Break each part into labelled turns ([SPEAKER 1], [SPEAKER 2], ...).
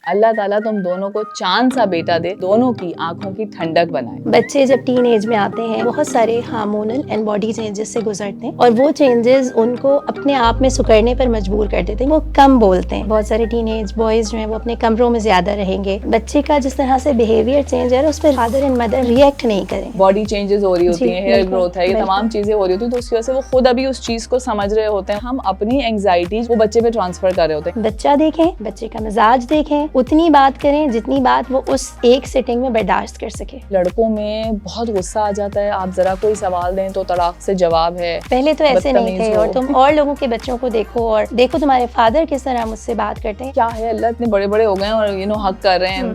[SPEAKER 1] अल्लाह ताला तुम दोनों को चांद सा बेटा दे, दोनों की आंखों की ठंडक बनाए।
[SPEAKER 2] बच्चे जब टीन एज में आते हैं बहुत सारे हार्मोनल एंड बॉडी चेंजेस से गुजरते हैं और वो चेंजेस उनको अपने आप में सुकड़ने पर मजबूर कर देते हैं। वो कम बोलते हैं। बहुत सारे टीन एज बॉयज जो हैं वो अपने कमरों में ज्यादा रहेंगे। बच्चे का जिस तरह से बिहेवियर चेंज है उस पर फादर एंड मदर रिएक्ट नहीं करें।
[SPEAKER 1] बॉडी चेंजेस हो रही होती हैं, हेयर
[SPEAKER 2] बिल्कुल,
[SPEAKER 1] ग्रोथ है, ये तमाम चीजें हो रही होती हैं, तो उसकी वजह से वो खुद अभी उस चीज को समझ रहे होते हैं। हम अपनी एंग्जाइटी वो बच्चे पे ट्रांसफर कर रहे होते हैं।
[SPEAKER 2] बच्चा देखें, बच्चे का मिजाज देखें, उतनी बात करें जितनी बात वो उस एक सिटिंग में बर्दाश्त कर सके।
[SPEAKER 1] लड़कों में बहुत गुस्सा आ जाता है, आप जरा कोई सवाल दें तो तड़ाक से जवाब है।
[SPEAKER 2] पहले तो ऐसे नहीं थे
[SPEAKER 1] बदतमीज
[SPEAKER 2] और तुम और लोगों के बच्चों को देखो और देखो तुम्हारे फादर किस तरह मुझसे बात करते हैं।
[SPEAKER 1] क्या है, अल्लाह इतने बड़े बड़े हो गए और हक कर रहे हैं,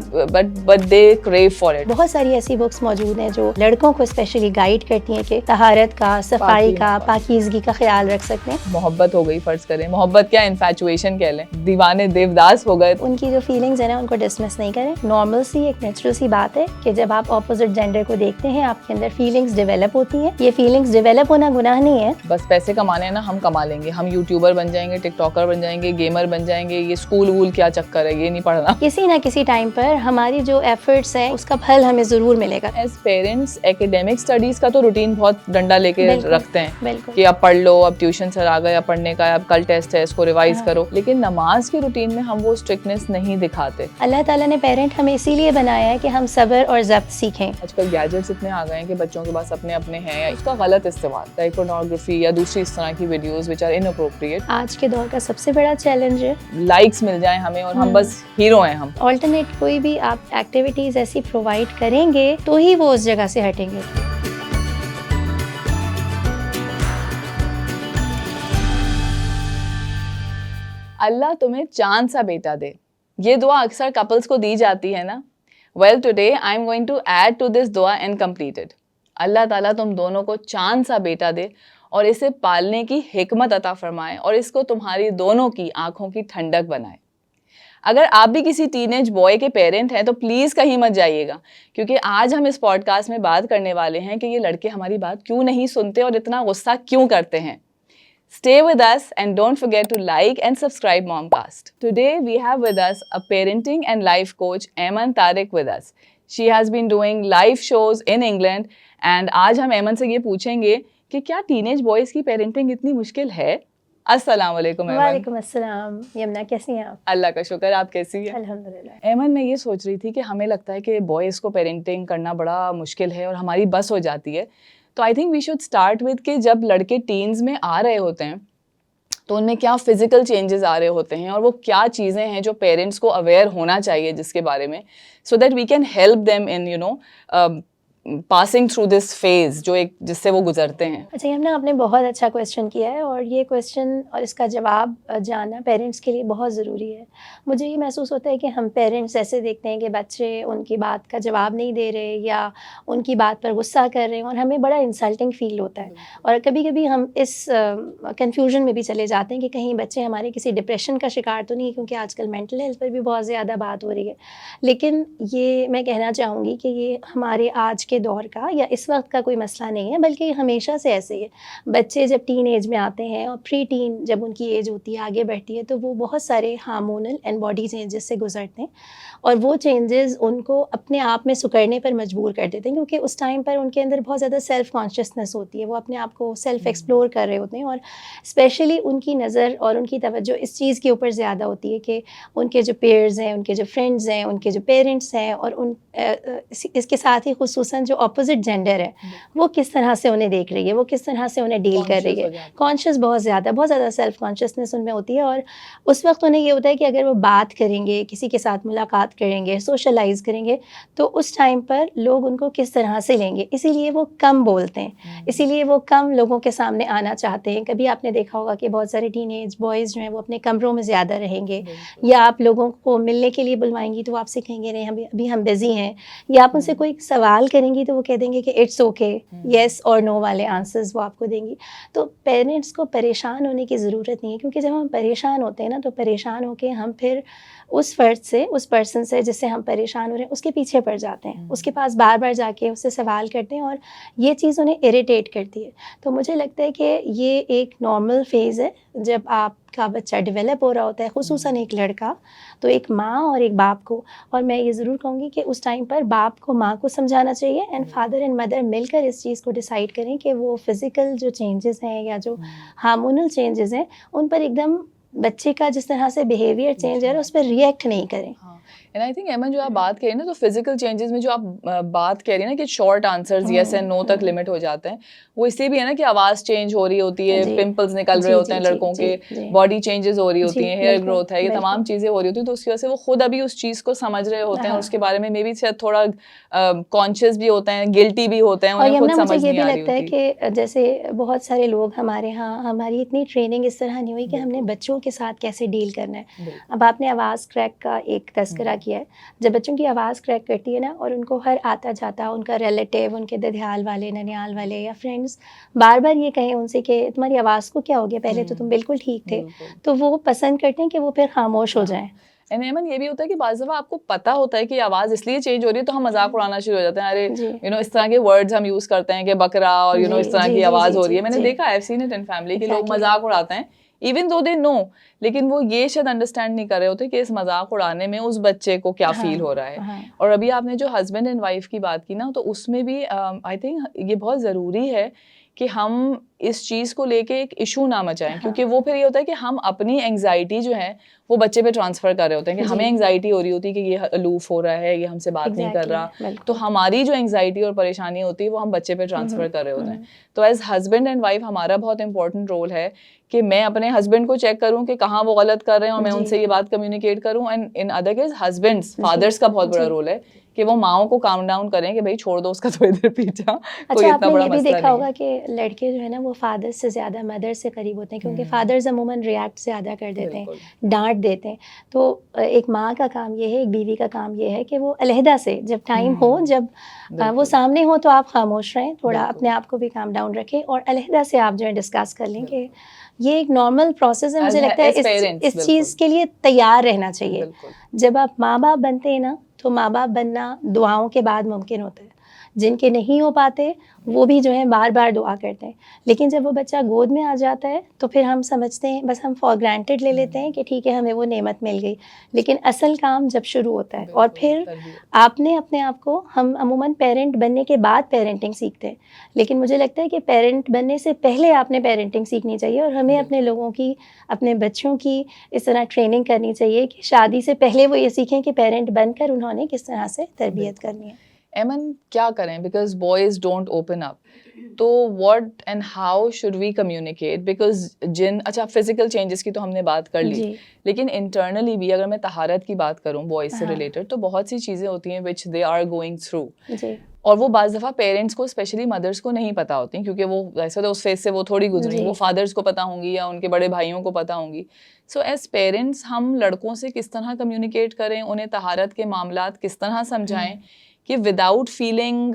[SPEAKER 1] but they crave for it.
[SPEAKER 2] बहुत सारी ऐसी बुक्स मौजूद हैं जो लड़कों को स्पेशली गाइड करती हैं कि तहारत का, सफाई का, पाकीज़गी का ख्याल रख सकते हैं।
[SPEAKER 1] मोहब्बत हो गई, फर्ज करें, मोहब्बत क्या इन्फैचुएशन कह लें, दीवाने देवदास हो गए।
[SPEAKER 2] उनकी जो फीलिंग्स है ना उनको डिसमिस नहीं करें। नॉर्मल सी एक नेचुरल सी बात है कि जब आप ऑपोजिट जेंडर को देखते हैं आपके अंदर फीलिंग्स डेवलप होती हैं। ये फीलिंग्स डेवलप होना गुनाह नहीं है।
[SPEAKER 1] बस पैसे कमाने हैं ना, हम कमा लेंगे, हम यूट्यूबर बन जाएंगे, टिकटॉकर बन जाएंगे, गेमर बन जाएंगे, ये स्कूल वूल क्या चक्कर है, ये नहीं पढ़ना।
[SPEAKER 2] किसी ना किसी टाइम पर हमारी जो एफर्ट्स हैं उसका फल हमें जरूर मिलेगा।
[SPEAKER 1] एज पेरेंट्स एकेडमिक स्टडीज का तो रूटीन बहुत डंडा लेके रखते हैं
[SPEAKER 2] बिल्कुल
[SPEAKER 1] कि अब पढ़ लो, अब ट्यूशन से आ गए, अब पढ़ने का, अब कल टेस्ट है, इसको रिवाइज करो। लेकिन नमाज की रूटीन में हम वो स्ट्रिक्टनेस नहीं दिखाते।
[SPEAKER 2] अल्लाह ताला ने पेरेंट हमें इसीलिए बनाया है कि हम सब्र और ज़ब्त सीखें।
[SPEAKER 1] आजकल गैजेट्स इतने आ गए हैं कि बच्चों के पास अपने अपने हैं, उसका गलत इस्तेमाल, लाइक पोर्नोग्राफी या दूसरी इस तरह की वीडियोस व्हिच आर इनअप्रोप्रिएट।
[SPEAKER 2] आज के दौर का सबसे बड़ा चैलेंज है
[SPEAKER 1] लाइक्स मिल जाएं हमें और हम बस हीरो हैं हम।
[SPEAKER 2] ऑल्टरनेट कोई भी आप एक्टिविटीज ऐसी प्रोवाइड करेंगे तो ही वो उस जगह से हटेंगे।
[SPEAKER 1] अल्लाह तुम्हें चांद सा बेटा दे, ये दुआ अक्सर कपल्स को दी जाती है ना। Well today I am going to add to this दुआ एंड कंप्लीटेड। अल्लाह ताला तुम दोनों को चांद सा बेटा दे और इसे पालने की हिकमत अता फरमाए और इसको तुम्हारी दोनों की आंखों की ठंडक बनाए। अगर आप भी किसी टीनेज बॉय के पेरेंट हैं तो प्लीज़ कहीं मत जाइएगा, क्योंकि आज हम इस पॉडकास्ट में बात करने वाले हैं कि ये लड़के हमारी बात क्यों नहीं सुनते और इतना गुस्सा क्यों करते हैं। Stay with us and don't forget to like and subscribe Momcast. Today we have with us a parenting and life coach, Ayman Tariq with us. She has been doing live shows in England and आज हम ऐमन से ये पूछेंगे कि क्या teenage boys की parenting इतनी मुश्किल है। अस्सलाम वालेकुम ऐमन।
[SPEAKER 2] वालेकुम अस्सलाम। यमुना कैसी हैं आप?
[SPEAKER 1] अल्लाह का शुक्र, आप कैसी हैं?
[SPEAKER 2] अल्हम्दुलिल्लाह।
[SPEAKER 1] ऐमन, मैं ये सोच रही थी कि हमें लगता है कि बॉयज़ को पेरेंटिंग करना बड़ा मुश्किल है और हमारी बस हो जाती है। तो I think we should start with कि जब लड़के टीन्स में आ रहे होते हैं तो उनमें क्या फिजिकल चेंजेस आ रहे होते हैं और वो क्या चीज़ें हैं जो पेरेंट्स को अवेयर होना चाहिए जिसके बारे में, so that we can help them in passing through this phase जो एक जिससे वो गुजरते हैं।
[SPEAKER 2] अच्छा यमुना, आपने बहुत अच्छा क्वेश्चन किया है और ये क्वेश्चन और इसका जवाब जानना पेरेंट्स के लिए बहुत ज़रूरी है। मुझे ये महसूस होता है कि हम पेरेंट्स ऐसे देखते हैं कि बच्चे उनकी बात का जवाब नहीं दे रहे या उनकी बात पर गुस्सा कर रहे हैं और हमें बड़ा इंसल्टिंग फ़ील होता है और कभी कभी हम इस कन्फ्यूजन में भी चले जाते हैं कि कहीं बच्चे हमारे किसी डिप्रेशन का शिकार तो नहीं है, क्योंकि आजकल मेंटल हेल्थ पर भी बहुत ज़्यादा बात हो रही है। लेकिन ये मैं कहना चाहूँगी कि ये हमारे आज के दौर का या इस वक्त का कोई मसला नहीं है, बल्कि हमेशा से ऐसे ही है। बच्चे जब टीन एज में आते हैं और प्री टीन जब उनकी एज होती है, आगे बढ़ती है, तो वो बहुत सारे हार्मोनल एंड बॉडी चेंजेस से गुजरते हैं और वो चेंजेस उनको अपने आप में सुकड़ने पर मजबूर कर देते हैं, क्योंकि उस टाइम पर उनके अंदर बहुत ज़्यादा सेल्फ कॉन्शियसनेस होती है। वो अपने आप को सेल्फ एक्सप्लोर कर रहे होते हैं और स्पेशली उनकी नज़र और उनकी तवज्जो इस चीज़ के ऊपर ज़्यादा होती है कि उनके जो पेयर्स हैं, उनके जो फ्रेंड्स हैं, उनके जो पेरेंट्स हैं और उन इसके साथ ही खुसूसन जो अपोजिट जेंडर है वो किस तरह से उन्हें देख रही है, वो किस तरह से उन्हें डील कर रही है। कॉन्शियस बहुत ज़्यादा सेल्फ कॉन्शियसनेस उनमें होती है और उस वक्त उन्हें ये होता है कि अगर वो बात करेंगे, किसी के साथ मुलाकात करेंगे, सोशलाइज करेंगे, तो उस टाइम पर लोग उनको किस तरह से लेंगे, इसीलिए वो कम बोलते हैं, इसीलिए वो कम लोगों के सामने आना चाहते हैं। कभी आपने देखा होगा कि बहुत सारे टीनेज बॉयज़ जो हैं वो अपने कमरों में ज़्यादा रहेंगे या आप लोगों को मिलने के लिए बुलवाएंगी तो आपसे कहेंगे नहीं अभी हम बिज़ी हैं, या आप उनसे कोई सवाल करेंगी तो वो कह देंगे कि इट्स ओके, येस और नो वाले आंसर्स वो आपको देंगी। तो पेरेंट्स को परेशान होने की ज़रूरत नहीं है, क्योंकि जब हम परेशान होते हैं ना तो परेशान होकर हम फिर उस फ़र्द से, उस पर्सन से जिससे हम परेशान हो रहे हैं, उसके पीछे पड़ जाते हैं, उसके पास बार बार जाके उससे सवाल करते हैं और ये चीज़ उन्हें इरिटेट करती है। तो मुझे लगता है कि ये एक नॉर्मल फेज़ है जब आपका बच्चा डेवलप हो रहा होता है, खुसूसन एक लड़का, तो एक माँ और एक बाप को, और मैं ये ज़रूर कहूँगी कि उस टाइम पर बाप को माँ को समझाना चाहिए एंड फादर एंड मदर मिलकर इस चीज़ को डिसाइड करें कि वो फिज़िकल जो चेंजेस हैं या जो हार्मोनल चेंजेस हैं उन पर एकदम बच्चे का जिस तरह से बिहेवियर चेंज है उस पर रिएक्ट नहीं करें।
[SPEAKER 1] एंड आई थिंक एमन जो आप बात कह रही हैं ना, तो फिजिकल चेंजेस में जो आप बात कह रही हैं ना कि short answers yes and no तक लिमिट हो जाते हैं, वो इससे भी है ना कि आवाज़ चेंज हो रही होती है,
[SPEAKER 2] जी।
[SPEAKER 1] पिंपल्स निकल रहे
[SPEAKER 2] जी,
[SPEAKER 1] होते हैं
[SPEAKER 2] जी,
[SPEAKER 1] लड़कों
[SPEAKER 2] जी,
[SPEAKER 1] के,
[SPEAKER 2] जी।
[SPEAKER 1] बॉडी चेंजेस हो रही होती
[SPEAKER 2] जी,
[SPEAKER 1] हैं, हेयर
[SPEAKER 2] बिल्कुल,
[SPEAKER 1] ग्रोथ है, ये तमाम
[SPEAKER 2] बिल्कुल।
[SPEAKER 1] चीज़ें हो रही होती हैं, तो उसकी वजह से वो खुद अभी उस चीज़ को समझ रहे होते हैं और
[SPEAKER 2] हाँ।
[SPEAKER 1] उसके बारे में मे बी शायद थोड़ा कॉन्शियस भी होते हैं, गिल्टी भी होते हैं,
[SPEAKER 2] और
[SPEAKER 1] उन्हें खुद
[SPEAKER 2] यमुना मुझे
[SPEAKER 1] समझ
[SPEAKER 2] ये
[SPEAKER 1] नहीं
[SPEAKER 2] भी
[SPEAKER 1] आ रही
[SPEAKER 2] लगता है
[SPEAKER 1] होती।
[SPEAKER 2] कि जैसे बहुत सारे लोग हमारे यहाँ, हमारी इतनी ट्रेनिंग इस तरह नहीं हुई कि हमने
[SPEAKER 1] बिल्कुल।
[SPEAKER 2] बच्चों के साथ कैसे डील करना है।
[SPEAKER 1] बिल्कुल।
[SPEAKER 2] अब आपने आवाज़ क्रैक का एक तज़किरा किया है, जब बच्चों की आवाज़ क्रैक करती है ना और उनको हर आता जाता उनका रिलेटिव, उनके ददियाल वाले, ननियाल वाले या फ्रेंड्स बार-बार ये कहें उनसे कि तुम्हारी आवाज़ को क्या हो गया, पहले तो तुम बिल्कुल ठीक थे,
[SPEAKER 1] बिल्कुल।
[SPEAKER 2] तो वो पसंद करते हैं कि वो फिर खामोश हो
[SPEAKER 1] हाँ।
[SPEAKER 2] जाएँ।
[SPEAKER 1] एंड एमन ये भी होता है कि बाज़ दफ़ा आपको पता होता है कि आवाज़ इसलिए चेंज हो रही है, तो हम मज़ाक उड़ाना शुरू हो जाते हैं, अरे
[SPEAKER 2] जी।
[SPEAKER 1] इस तरह के वर्ड्स हम यूज़ करते हैं कि बकरा और
[SPEAKER 2] जी,
[SPEAKER 1] इस तरह
[SPEAKER 2] जी,
[SPEAKER 1] की
[SPEAKER 2] जी,
[SPEAKER 1] आवाज़
[SPEAKER 2] जी,
[SPEAKER 1] हो रही
[SPEAKER 2] जी,
[SPEAKER 1] है। मैंने
[SPEAKER 2] जी।
[SPEAKER 1] देखा, I have seen it in family कि लोग
[SPEAKER 2] एग्ज़ैक्टली।
[SPEAKER 1] मज़ाक उड़ाते हैं, इवन दो दे नो, लेकिन वो ये शायद अंडरस्टैंड नहीं कर रहे होते कि इस मज़ाक उड़ाने में उस बच्चे को क्या फ़ील हो रहा है।
[SPEAKER 2] हाँ।
[SPEAKER 1] और अभी आपने जो हस्बैंड एंड वाइफ की बात की ना, तो उसमें भी आई थिंक ये बहुत ज़रूरी है कि हम इस चीज़ को लेके एक इशू ना मचाएं, क्योंकि वो फिर ये होता है कि हम अपनी एंग्जाइटी जो है वो बच्चे पे ट्रांसफ़र कर रहे होते हैं कि
[SPEAKER 2] जी।
[SPEAKER 1] हमें एंग्जाइटी हो रही होती है कि ये अलूफ हो रहा है, ये हमसे बात नहीं कर
[SPEAKER 2] एग्ज़ैक्टली,
[SPEAKER 1] रहा, तो
[SPEAKER 2] बिल्कुल।
[SPEAKER 1] हमारी जो एंग्जाइटी और परेशानी होती है वो हम बच्चे पे ट्रांसफ़र कर रहे होते हैं। तो एज़ हस्बैंड एंड वाइफ हमारा बहुत इंपॉर्टेंट रोल है कि मैं अपने हस्बैंड को चेक करूँ कि कहाँ वो गलत कर रहे हैं और मैं
[SPEAKER 2] जी।
[SPEAKER 1] उनसे ये बात कम्युनिकेट करूँ, and in other case husbands,
[SPEAKER 2] जी,
[SPEAKER 1] फादर्स का बहुत बड़ा
[SPEAKER 2] जी।
[SPEAKER 1] रोल है कि वो माँओं को काम डाउन करें कि भाई छोड़ दो उसका तो इधर पीछा, कोई
[SPEAKER 2] अच्छा,
[SPEAKER 1] इतना
[SPEAKER 2] आपने
[SPEAKER 1] बड़ा
[SPEAKER 2] ये भी
[SPEAKER 1] मसला
[SPEAKER 2] देखा
[SPEAKER 1] नहीं है।
[SPEAKER 2] होगा कि लड़के जो है ना वो फादर से ज़्यादा मदर से करीब होते हैं, क्योंकि
[SPEAKER 1] हम्म।
[SPEAKER 2] फादर्स अमूमन रिएक्ट ज़्यादा कर देते हैं,
[SPEAKER 1] बिल्कुल।
[SPEAKER 2] डांट देते हैं। तो एक माँ का काम ये है, एक बीवी का काम ये है कि वो अलहदा से जब टाइम हो, जब वो
[SPEAKER 1] बिल्कुल।
[SPEAKER 2] सामने हो तो आप खामोश रहें, थोड़ा
[SPEAKER 1] बिल्कुल।
[SPEAKER 2] अपने आप को भी काम डाउन रखें और अलहदा से आप जो है डिस्कस कर लें कि
[SPEAKER 1] बिल्कुल।
[SPEAKER 2] ये एक नॉर्मल प्रोसेस है। मुझे
[SPEAKER 1] एज
[SPEAKER 2] लगता है
[SPEAKER 1] एज पेरेंट्स,
[SPEAKER 2] इस चीज़
[SPEAKER 1] बिल्कुल।
[SPEAKER 2] के लिए तैयार रहना चाहिए।
[SPEAKER 1] बिल्कुल।
[SPEAKER 2] जब आप माँ बाप बनते हैं ना, तो माँ बाप बनना दुआओं के बाद मुमकिन होता है। जिनके नहीं हो पाते वो भी जो है बार बार दुआ करते हैं, लेकिन जब वो बच्चा गोद में आ जाता है तो फिर हम समझते हैं, बस हम फॉर ग्रांटेड ले लेते हैं कि ठीक है हमें वो नेमत मिल गई, लेकिन असल काम जब शुरू होता है और फिर आपने अपने आप को, हम अमूमन पेरेंट बनने के बाद पेरेंटिंग सीखते हैं, लेकिन मुझे लगता है कि पेरेंट बनने से पहले आपने पेरेंटिंग सीखनी चाहिए और हमें अपने लोगों की, अपने बच्चों की इस तरह ट्रेनिंग करनी चाहिए कि शादी से पहले वो ये सीखें कि पेरेंट बनकर उन्होंने किस तरह से तरबियत करनी है।
[SPEAKER 1] एमन क्या करें, because boys don't open up, तो what and how should we communicate, because अच्छा फिजिकल चेंजेस की तो हमने बात कर ली,
[SPEAKER 2] जी।
[SPEAKER 1] लेकिन इंटरनली भी अगर मैं तहारत की बात करूं बॉयज से
[SPEAKER 2] हाँ।
[SPEAKER 1] रिलेटेड, तो बहुत सी चीज़ें होती हैं विच दे आर गोइंग थ्रू,
[SPEAKER 2] जी।
[SPEAKER 1] और वो बाज़ दफ़ा पेरेंट्स को, स्पेशली मदर्स को नहीं पता होती, क्योंकि वो वैसे तो उस फेज से वो थोड़ी गुजरी,
[SPEAKER 2] जी।
[SPEAKER 1] वो फादर्स को पता होंगी या उनके बड़े भाइयों को पता होंगी। सो एज पेरेंट्स हम लड़कों से किस तरह कम्युनिकेट करें, उन्हें तहारत के मामलात किस तरह समझाएं कि विदाउट फीलिंग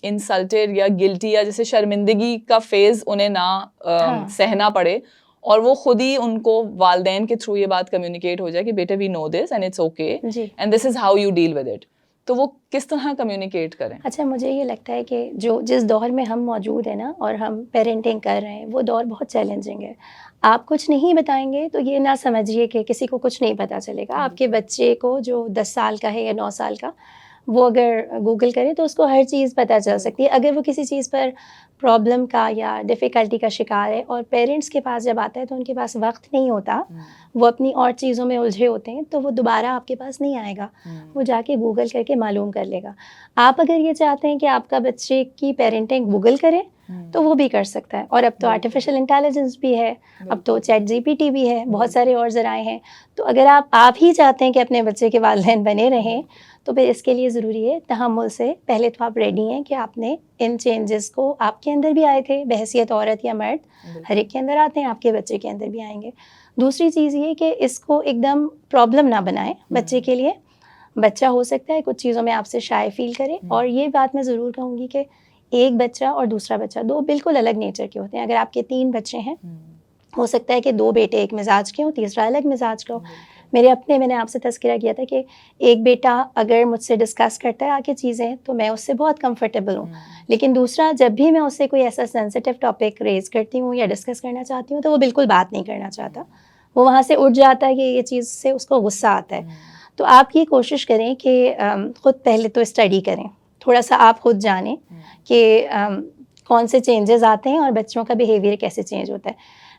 [SPEAKER 1] इंसल्टेड या गिल्टी, या जैसे शर्मिंदगी का फेज़ उन्हें ना
[SPEAKER 2] हाँ।
[SPEAKER 1] सहना पड़े, और वो खुद ही उनको वालदैन के थ्रू ये बात कम्युनिकेट हो जाए कि बेटे we know this and it's okay
[SPEAKER 2] जी।
[SPEAKER 1] And this is how you deal with it. तो वो किस तरह कम्युनिकेट करें?
[SPEAKER 2] अच्छा, मुझे ये लगता है कि जिस दौर में हम मौजूद हैं ना और हम पेरेंटिंग कर रहे हैं, वो दौर बहुत चैलेंजिंग है। आप कुछ नहीं बताएँगे तो ये ना समझिए कि किसी को कुछ नहीं पता चलेगा। आपके बच्चे को जो 10 साल का है या 9 साल का, वो अगर गूगल करे तो उसको हर चीज़ पता चल सकती है। अगर वो किसी चीज़ पर प्रॉब्लम का या डिफ़िकल्टी का शिकार है और पेरेंट्स के पास जब आता है तो उनके पास वक़्त नहीं होता, वो अपनी और चीज़ों में उलझे होते हैं, तो वो दोबारा आपके पास नहीं आएगा। वो जाके गूगल करके मालूम कर लेगा। आप अगर ये चाहते हैं कि आपका बच्चे की पेरेंटिंग गूगल करे, तो वो भी कर सकता है। और अब तो आर्टिफ़िशियल इंटेलिजेंस भी है, अब तो चैट जीपीटी भी है, बहुत सारे और ज़राए हैं। तो अगर आप ही चाहते हैं कि अपने बच्चे के वालिदैन बने रहें, तो फिर इसके लिए ज़रूरी है तहम्मुल से, पहले तो आप रेडी हैं कि आपने इन चेंजेस को, आपके अंदर भी आए थे बहैसियत औरत या मर्द, हर एक के अंदर आते हैं, आपके बच्चे के अंदर भी आएंगे। दूसरी चीज़ ये कि इसको एकदम प्रॉब्लम ना बनाएं बच्चे के लिए। बच्चा हो सकता है कुछ चीज़ों में आपसे शाय फील करे, और ये बात मैं ज़रूर कहूँगी कि एक बच्चा और दूसरा बच्चा दो बिल्कुल अलग नेचर के होते हैं। अगर आपके 3 बच्चे हैं, हो सकता है कि 2 बेटे एक मिजाज के हों, तीसरा अलग मिजाज का हो। मैंने आपसे तज़किरा किया था कि एक बेटा अगर मुझसे डिस्कस करता है आके चीज़ें तो मैं उससे बहुत कंफर्टेबल हूँ, लेकिन दूसरा जब भी मैं उससे कोई ऐसा सेंसिटिव टॉपिक रेज़ करती हूँ या डिस्कस करना चाहती हूँ तो वो बिल्कुल बात नहीं करना चाहता, वो वहाँ से उठ जाता है कि ये चीज़ से उसको गुस्सा आता है। तो आप ये कोशिश करें कि ख़ुद पहले तो स्टडी करें, थोड़ा सा आप खुद जानें कि कौन से चेंजेस आते हैं और बच्चों का बिहेवियर कैसे चेंज होता है।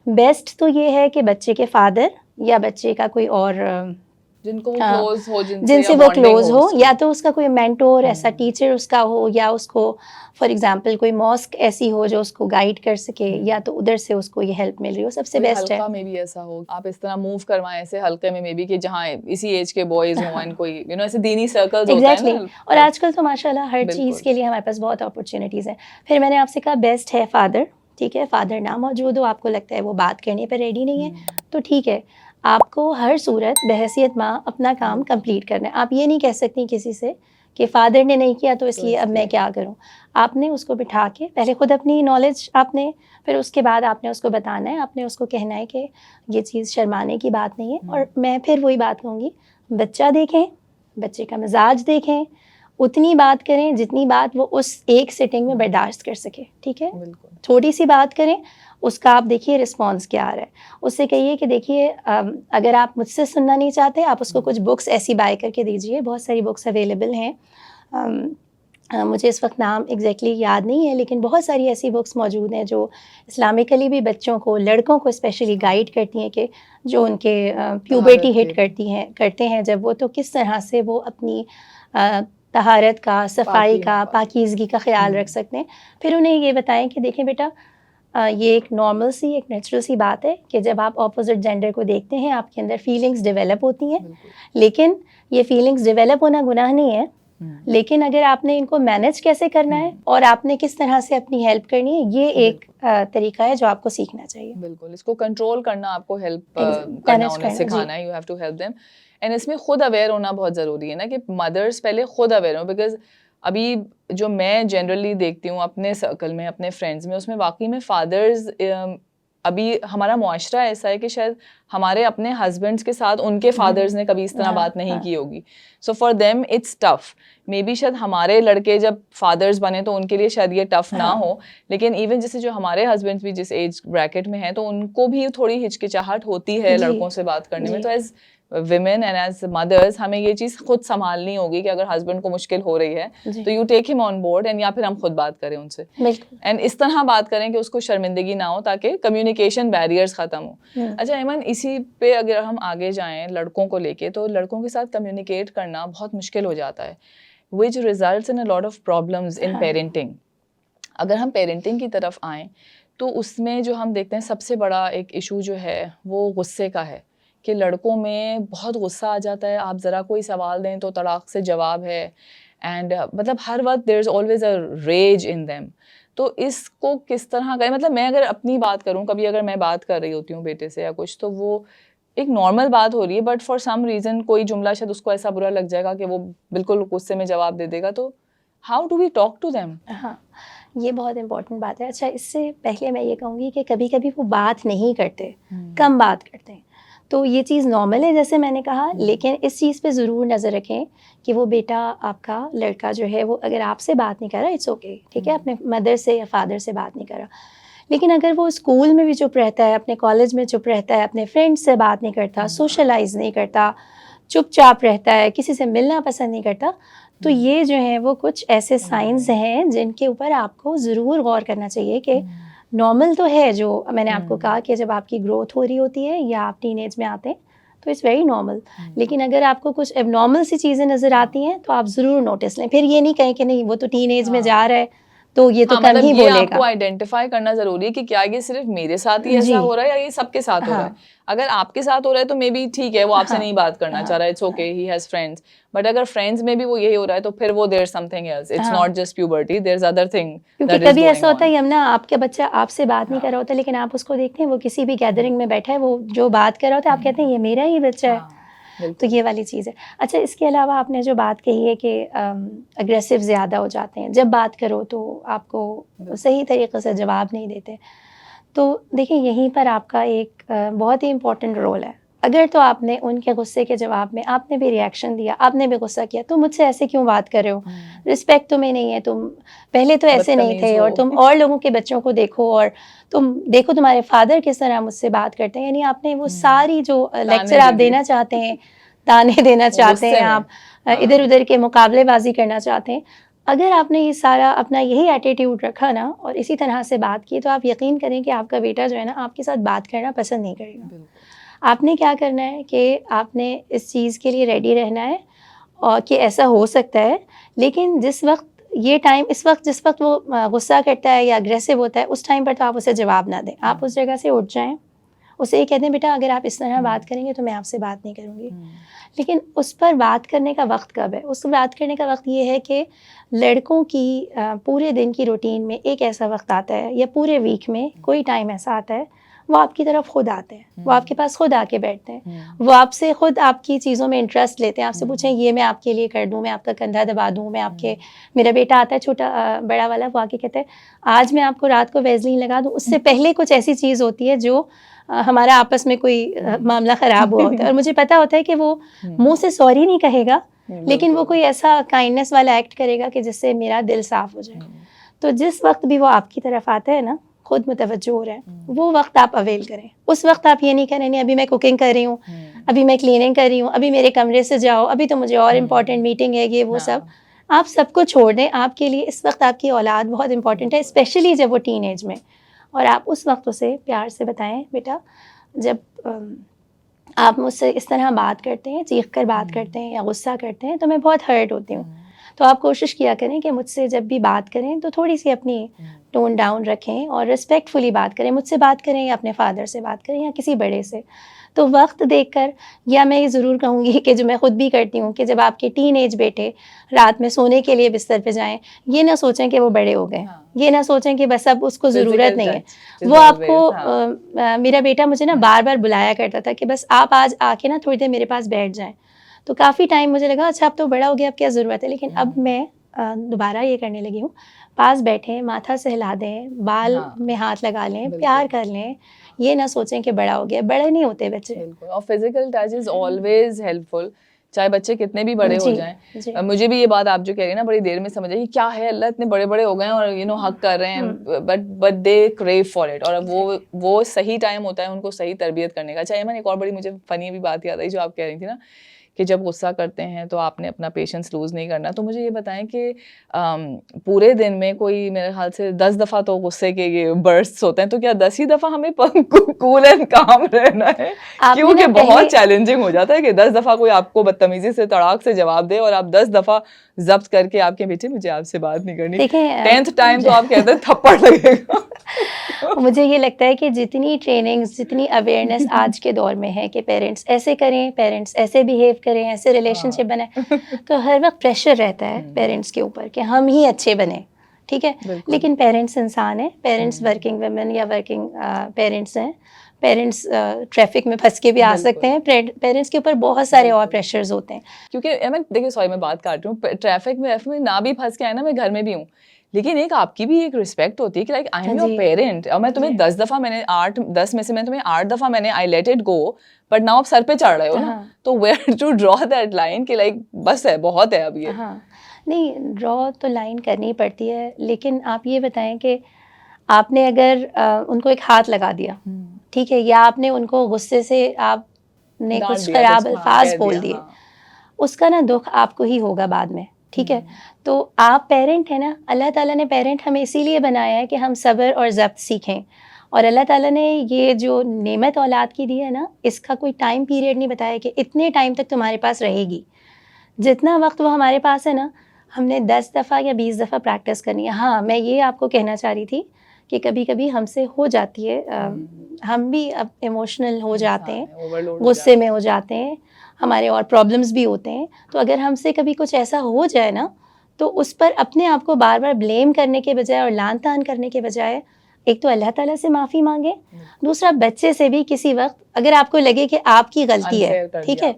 [SPEAKER 2] बेस्ट तो ये है कि बच्चे के फादर या बच्चे का कोई और
[SPEAKER 1] जिनको वो
[SPEAKER 2] हाँ,
[SPEAKER 1] क्लोज हो,
[SPEAKER 2] जिनसे
[SPEAKER 1] या
[SPEAKER 2] वो
[SPEAKER 1] bonding
[SPEAKER 2] क्लोज हो,
[SPEAKER 1] उसकी।
[SPEAKER 2] या तो उसका कोई मेंटोर ऐसा टीचर उसका हो, या उसको फॉर एग्जांपल कोई मॉस्क ऐसी हो जो उसको गाइड कर सके, या तो उधर से उसको ये हेल्प मिल रही हो, सबसे
[SPEAKER 1] कोई
[SPEAKER 2] बेस्ट है।
[SPEAKER 1] हल्का में भी ऐसा हो, आप इस तरह मूव करवाएं ऐसे हल्के में भी कि जहाँ इसी एज के बॉयज हों एंड कोई ऐसे दीनी सर्कल्स होता है
[SPEAKER 2] एग्जैक्टली
[SPEAKER 1] ना।
[SPEAKER 2] और आजकल तो माशाल्लाह हर चीज़
[SPEAKER 1] बिल्कुल।
[SPEAKER 2] के लिए हमारे पास बहुत अपॉर्चुनिटीज़ हैं। फिर मैंने आपसे कहा बेस्ट है फादर, ठीक है, फादर ना मौजूद हो, आपको लगता है वो बात करने पर रेडी नहीं है, तो ठीक है, आपको हर सूरत बहैसियत माँ अपना काम कंप्लीट करना है। आप ये नहीं कह सकती किसी से कि फ़ादर ने नहीं किया तो इसलिए अब मैं क्या करूँ। आपने उसको बिठा के पहले खुद अपनी नॉलेज आपने, फिर उसके बाद आपने उसको बताना है, आपने उसको कहना है कि ये चीज़ शर्माने की बात नहीं है। और मैं फिर वही बात कहूँगी, बच्चा देखें, बच्चे का मिजाज देखें, उतनी बात करें जितनी बात वो उस एक सिटिंग में बर्दाश्त कर सके, ठीक है।
[SPEAKER 1] बिल्कुल।
[SPEAKER 2] थोड़ी सी बात करें, उसका आप देखिए रिस्पॉन्स क्या आ रहा है। उससे कहिए कि देखिए अगर आप मुझसे सुनना नहीं चाहते, आप उसको कुछ बुक्स ऐसी बाय करके दीजिए, बहुत सारी बुक्स अवेलेबल हैं। मुझे इस वक्त नाम एग्जैक्टली याद नहीं है, लेकिन बहुत सारी ऐसी बुक्स मौजूद हैं जो इस्लामिकली भी बच्चों को, लड़कों को स्पेशली गाइड करती हैं कि जो उनके प्यूबर्टी हिट करते हैं जब वो, तो किस तरह से वो अपनी तहारत का, सफाई का, पाकीज़गी का ख्याल रख सकते हैं। फिर उन्हें ये बताएं कि देखें बेटा, ये एक नॉर्मल सी, एक नेचुरल सी बात है कि जब आप ऑपोजिट जेंडर को देखते हैं आपके अंदर फीलिंग्स डेवलप होती हैं, लेकिन ये फीलिंग्स डेवलप होना गुनाह नहीं है, लेकिन अगर आपने इनको मैनेज कैसे करना है और आपने किस तरह से अपनी हेल्प करनी है, ये एक तरीका है जो आपको सीखना चाहिए।
[SPEAKER 1] बिल्कुल, इसको कंट्रोल करना, आपको हेल्प करना, उन्हें सिखाना है, you have to help them. And इसमें खुद अवेयर होना बहुत ज़रूरी है ना, कि मदर्स पहले खुद अवेयर हो, बिकॉज अभी जो मैं जनरली देखती हूँ अपने सर्कल में, अपने फ्रेंड्स में, उसमें वाकई में फादर्स, अभी हमारा मुआशरा ऐसा है कि शायद हमारे अपने हस्बैंड्स के साथ उनके फादर्स ने कभी इस तरह बात नहीं की होगी, so for them it's tough. May be शायद हमारे लड़के जब फादर्स बने तो उनके लिए शायद ये टफ ना हो, लेकिन इवन जैसे जो हमारे हस्बैंड्स भी जिस एज ब्रैकेट में हैं, तो उनको भी थोड़ी हिचकिचाहट होती है लड़कों से बात करने में। तो as women and as mothers हमें ये चीज़ खुद संभालनी होगी कि अगर हस्बैंड को मुश्किल हो रही है तो you take him on board, and या फिर हम खुद बात करें उनसे, एंड इस तरह बात करें कि उसको शर्मिंदगी ना हो, ताकि कम्युनिकेशन बैरियर्स ख़त्म हो। अच्छा ऐमन, इसी पे अगर हम आगे जाएं लड़कों को लेके, तो लड़कों के साथ कम्युनिकेट करना बहुत मुश्किल हो जाता है, which results in a lot of problems in parenting। अगर हम पेरेंटिंग की तरफ आएँ तो उसमें जो हम देखते हैं सबसे बड़ा एक इशू जो है वो गुस्से का है, कि लड़कों में बहुत गुस्सा आ जाता है। आप ज़रा कोई सवाल दें तो तड़ाक से जवाब है, एंड मतलब हर वक्त there is always a rage in them. तो इसको किस तरह करें? मतलब मैं अगर अपनी बात करूं, कभी अगर मैं बात कर रही होती हूँ बेटे से या कुछ, तो वो एक नॉर्मल बात हो रही है, बट फॉर सम रीज़न कोई जुमला शायद उसको ऐसा बुरा लग जाएगा कि वो बिल्कुल गुस्से में जवाब दे देगा। तो how do we talk to them?
[SPEAKER 2] हाँ, ये बहुत इंपॉर्टेंट बात है। अच्छा, इससे पहले मैं ये कहूँगी कि कभी कभी वो बात नहीं करते, कम बात करते हैं, तो ये चीज़ नॉर्मल है जैसे मैंने कहा, लेकिन इस चीज़ पे ज़रूर नज़र रखें कि वो बेटा, आपका लड़का जो है, वो अगर आपसे बात नहीं कर रहा, इट्स ओके, ठीक है, अपने मदर से या फादर से बात नहीं कर रहा, लेकिन अगर वो स्कूल में भी चुप रहता है, अपने कॉलेज में चुप रहता है, अपने फ्रेंड्स से बात नहीं करता, सोशलाइज नहीं करता, चुपचाप रहता है, किसी से मिलना पसंद नहीं करता, तो ये जो है वो कुछ ऐसे साइंस हैं जिनके ऊपर आपको ज़रूर गौर करना चाहिए कि नॉर्मल तो है, जो मैंने आपको कहा कि जब आपकी ग्रोथ हो रही होती है या आप टीनेज में आते हैं तो इट्स वेरी नॉर्मल, लेकिन अगर आपको कुछ एबनॉर्मल सी चीज़ें नज़र आती हैं तो आप ज़रूर नोटिस लें। फिर ये नहीं कहें कि नहीं वो तो टीनेज में जा रहा है तो ये तो कम
[SPEAKER 1] मतलब
[SPEAKER 2] ही
[SPEAKER 1] ये
[SPEAKER 2] बोलेगा।
[SPEAKER 1] आपको आइडेंटिफाई करना जरूरी है कि क्या ये सिर्फ मेरे साथ ही ऐसा हो रहा है या ये सबके साथ हो रहा है। अगर आपके साथ हो रहा है तो मे बी ठीक है, वो आपसे नहीं बात करना चाह रहा है, it's okay, he has friends, but अगर फ्रेंड्स में भी वो यही हो रहा है तो फिर वो there something else, it's not just puberty, there is other thing
[SPEAKER 2] क्योंकि कभी ऐसा होता है यमुना, आपके बच्चा आपसे बात नहीं कर रहा होता, लेकिन आप उसको देखते हैं वो किसी भी गैदरिंग में बैठा है, वो जो बात कर रहा होता है आप कहते हैं ये मेरा ही बच्चा है। तो ये वाली चीज़ है। अच्छा, इसके अलावा आपने जो बात कही है कि अग्रेसिव ज़्यादा हो जाते हैं, जब बात करो तो आपको सही तरीक़े से जवाब नहीं देते, तो देखिए यहीं पर आपका एक बहुत ही इम्पोर्टेंट रोल है अगर तो आपने उनके गुस्से के जवाब में आपने भी रिएक्शन दिया, आपने भी गुस्सा किया, तुम मुझसे ऐसे क्यों बात कर रहे हो, रिस्पेक्ट तुम्हें नहीं है, तुम पहले तो ऐसे नहीं
[SPEAKER 1] बदतमीज
[SPEAKER 2] थे, और
[SPEAKER 1] हो।
[SPEAKER 2] तुम और लोगों के बच्चों को देखो, और तुम देखो तुम्हारे फादर किस तरह मुझसे बात करते हैं, यानी आपने वो सारी जो लेक्चर आप
[SPEAKER 1] दे दिए।
[SPEAKER 2] देना चाहते हैं, ताने देना चाहते हैं,
[SPEAKER 1] गुस्से में।
[SPEAKER 2] आप इधर उधर के मुकाबलेबाजी करना चाहते हैं, अगर आपने ये सारा अपना यही एटीट्यूड रखा ना और इसी तरह से बात की, तो आप यकीन करें कि आपका बेटा जो है ना आपके साथ बात करना पसंद नहीं करेगा। आपने क्या करना है कि आपने इस चीज़ के लिए रेडी रहना है और कि ऐसा हो सकता है, लेकिन जिस वक्त ये टाइम, इस वक्त जिस वक्त वो गुस्सा करता है या अग्रेसिव होता है, उस टाइम पर तो आप उसे जवाब ना दें, आप उस जगह से उठ जाएं, उसे ये कह दें बेटा अगर आप इस तरह बात करेंगे तो मैं आपसे बात नहीं करूँगी। लेकिन उस पर बात करने का वक्त कब है? उस बात करने का वक्त ये है कि लड़कों की पूरे दिन की रूटीन में एक ऐसा वक्त आता है या पूरे वीक में कोई टाइम ऐसा आता है, वो आपकी तरफ खुद आते हैं, वो आपके पास खुद आके बैठते हैं, वो आपसे खुद आपकी चीज़ों में इंटरेस्ट लेते हैं, आपसे पूछें ये मैं आपके लिए कर दूँ, मैं आपका कंधा दबा दूँ, मैं आपके, मेरा बेटा आता है छोटा बड़ा वाला, वो आके कहता है आज मैं आपको रात को वैज़लीन लगा दूँ, उससे पहले कुछ ऐसी चीज़ होती है जो हमारा आपस में कोई मामला ख़राब हुआ होता है, और मुझे पता होता है कि वो मुंह से सॉरी नहीं कहेगा, लेकिन वो कोई ऐसा काइंडनेस वाला एक्ट करेगा कि जिससे मेरा दिल साफ़ हो जाए। तो जिस वक्त भी वो आपकी तरफ आता है ना, खुद मुतवज्जो हो रहा है, वो वक्त आप अवेल करें। उस वक्त आप ये नहीं करें नहीं अभी मैं कुकिंग कर रही हूँ, अभी मैं क्लीनिंग कर रही हूँ, अभी मेरे कमरे से जाओ, अभी तो मुझे और इम्पॉर्टेंट मीटिंग है, ये वो सब आप सबको छोड़ दें। आपके लिए इस वक्त आपकी औलाद बहुत इंपॉर्टेंट है, स्पेशली जब वो टीन एज में, और आप उस वक्त उसे प्यार से बताएं बेटा जब आप मुझसे इस तरह बात करते हैं, चीख कर बात करते हैं या गुस्सा करते हैं, तो मैं बहुत हर्ट होती हूँ। तो आप कोशिश किया करें कि मुझसे जब भी बात करें तो थोड़ी सी अपनी टोन डाउन रखें और रिस्पेक्टफुली बात करें, मुझसे बात करें या अपने फादर से बात करें या किसी बड़े से। तो वक्त देखकर, या मैं ये ज़रूर कहूँगी कि जो मैं ख़ुद भी करती हूँ कि जब आपके टीन एज बेटे रात में सोने के लिए बिस्तर पे जाएं, ये ना सोचें कि वो बड़े हो गए, ये ना सोचें कि बस अब उसको ज़रूरत नहीं है। वो आपको मेरा बेटा मुझे ना बार बार बुलाया करता था कि बस आप आज आके ना थोड़ी देर मेरे पास बैठ जाएं। तो काफ़ी टाइम मुझे लगा अच्छा अब तो बड़ा हो गया, अब क्या ज़रूरत है, लेकिन अब मैं दोबारा ये करने लगी हूँ, पास बैठें, माथा सहला दें, बाल में हाथ लगा लें, प्यार कर लें, ये ना सोचें कि बड़ा हो गया, बड़े नहीं होते बच्चे।
[SPEAKER 1] बिल्कुल, और physical touch is always helpful, चाहे बच्चे कितने भी बड़े हो जाएं। मुझे भी ये बात आप जो कह रही हैं ना बड़ी देर में समझ आई, क्या है अल्लाह इतने बड़े बड़े हो गए हैं और हक कर रहे हैं, but they crave for it, और वो सही टाइम होता है उनको सही तरबियत करने का। चाहे एक और बड़ी मुझे फनी भी बात याद आई जो आप कह रही थी ना कि जब गुस्सा करते हैं तो आपने अपना पेशेंस लूज़ नहीं करना। तो मुझे ये बताएं कि पूरे दिन में कोई मेरे ख्याल से 10 दफ़ा तो गुस्से के ये बर्स्ट्स होते हैं, तो क्या 10 ही दफ़ा हमें कूल एंड काम रहना है? क्योंकि बहुत चैलेंजिंग हो जाता है कि 10 दफ़ा कोई आपको बदतमीज़ी से तड़ाक से जवाब दे और आप 10 दफ़ा ज़ब्त करके आपके बेटे मुझे आपसे बात नहीं करनी, 10th टाइम तो आप कहते हैं थप्पड़ लगेगा।
[SPEAKER 2] मुझे ये लगता है कि जितनी ट्रेनिंग्स, जितनी अवेयरनेस आज के दौर में है कि पेरेंट्स ऐसे करें, पेरेंट्स ऐसे बिहेव करें, ऐसे रिलेशनशिप बनाएं, तो हर वक्त प्रेशर रहता है पेरेंट्स के ऊपर कि हम ही अच्छे बने, ठीक है। लेकिन पेरेंट्स इंसान हैं, पेरेंट्स वर्किंग वुमेन या वर्किंग पेरेंट्स हैं, पेरेंट्स ट्रैफिक में फंस के भी आ सकते हैं, पेरेंट्स के ऊपर बहुत सारे और प्रेशर्स होते हैं।
[SPEAKER 1] क्योंकि देखिए सॉरी मैं बात काट रही हूँ, ट्रैफिक में ना भी फंस के आए ना, मैं घर में भी हूँ, लेकिन एक आपकी भी एक रिस्पेक्ट होती है कि like I am your parent, और मैं तुम्हें 10 दफ़ा मैंने 10 में से मैं तुम्हें 8 दफ़ा मैंने I let it go, but now आप सर पे चढ़ रहे हो ना, तो where to draw that line कि लाइक बस है, बहुत है अब ये।
[SPEAKER 2] नहीं, ड्रॉ तो लाइन करनी पड़ती है, लेकिन आप ये बताएं कि आपने अगर उनको एक हाथ लगा दिया, ठीक है, या आपने उनको गुस्से से आपने कुछ खराब अल्फाज बोल दिए, उसका ना दुख आपको ही होगा बाद में, ठीक है। तो आप पेरेंट हैं ना, अल्लाह ताला ने पेरेंट हमें इसीलिए बनाया है कि हम सब्र और ज़ब्त सीखें, और अल्लाह ताला ने ये जो नेमत औलाद की दी है ना, इसका कोई टाइम पीरियड नहीं बताया कि इतने टाइम तक तुम्हारे पास रहेगी। जितना वक्त वो हमारे पास है ना, हमने 10 दफ़ा या 20 दफ़ा प्रैक्टिस करनी है। हाँ, मैं ये आपको कहना चाह रही थी कि कभी कभी हमसे हो जाती है, हम भी अब इमोशनल हो जाते हैं, गुस्से में हो जाते हैं, हमारे और प्रॉब्लम्स भी होते हैं। तो अगर हमसे कभी कुछ ऐसा हो जाए ना, तो उस पर अपने आप को बार बार ब्लेम करने के बजाय और लान तान करने के बजाय, एक तो अल्लाह ताला से माफ़ी मांगे, दूसरा बच्चे से भी किसी वक्त अगर आपको लगे कि आपकी गलती है, ठीक है,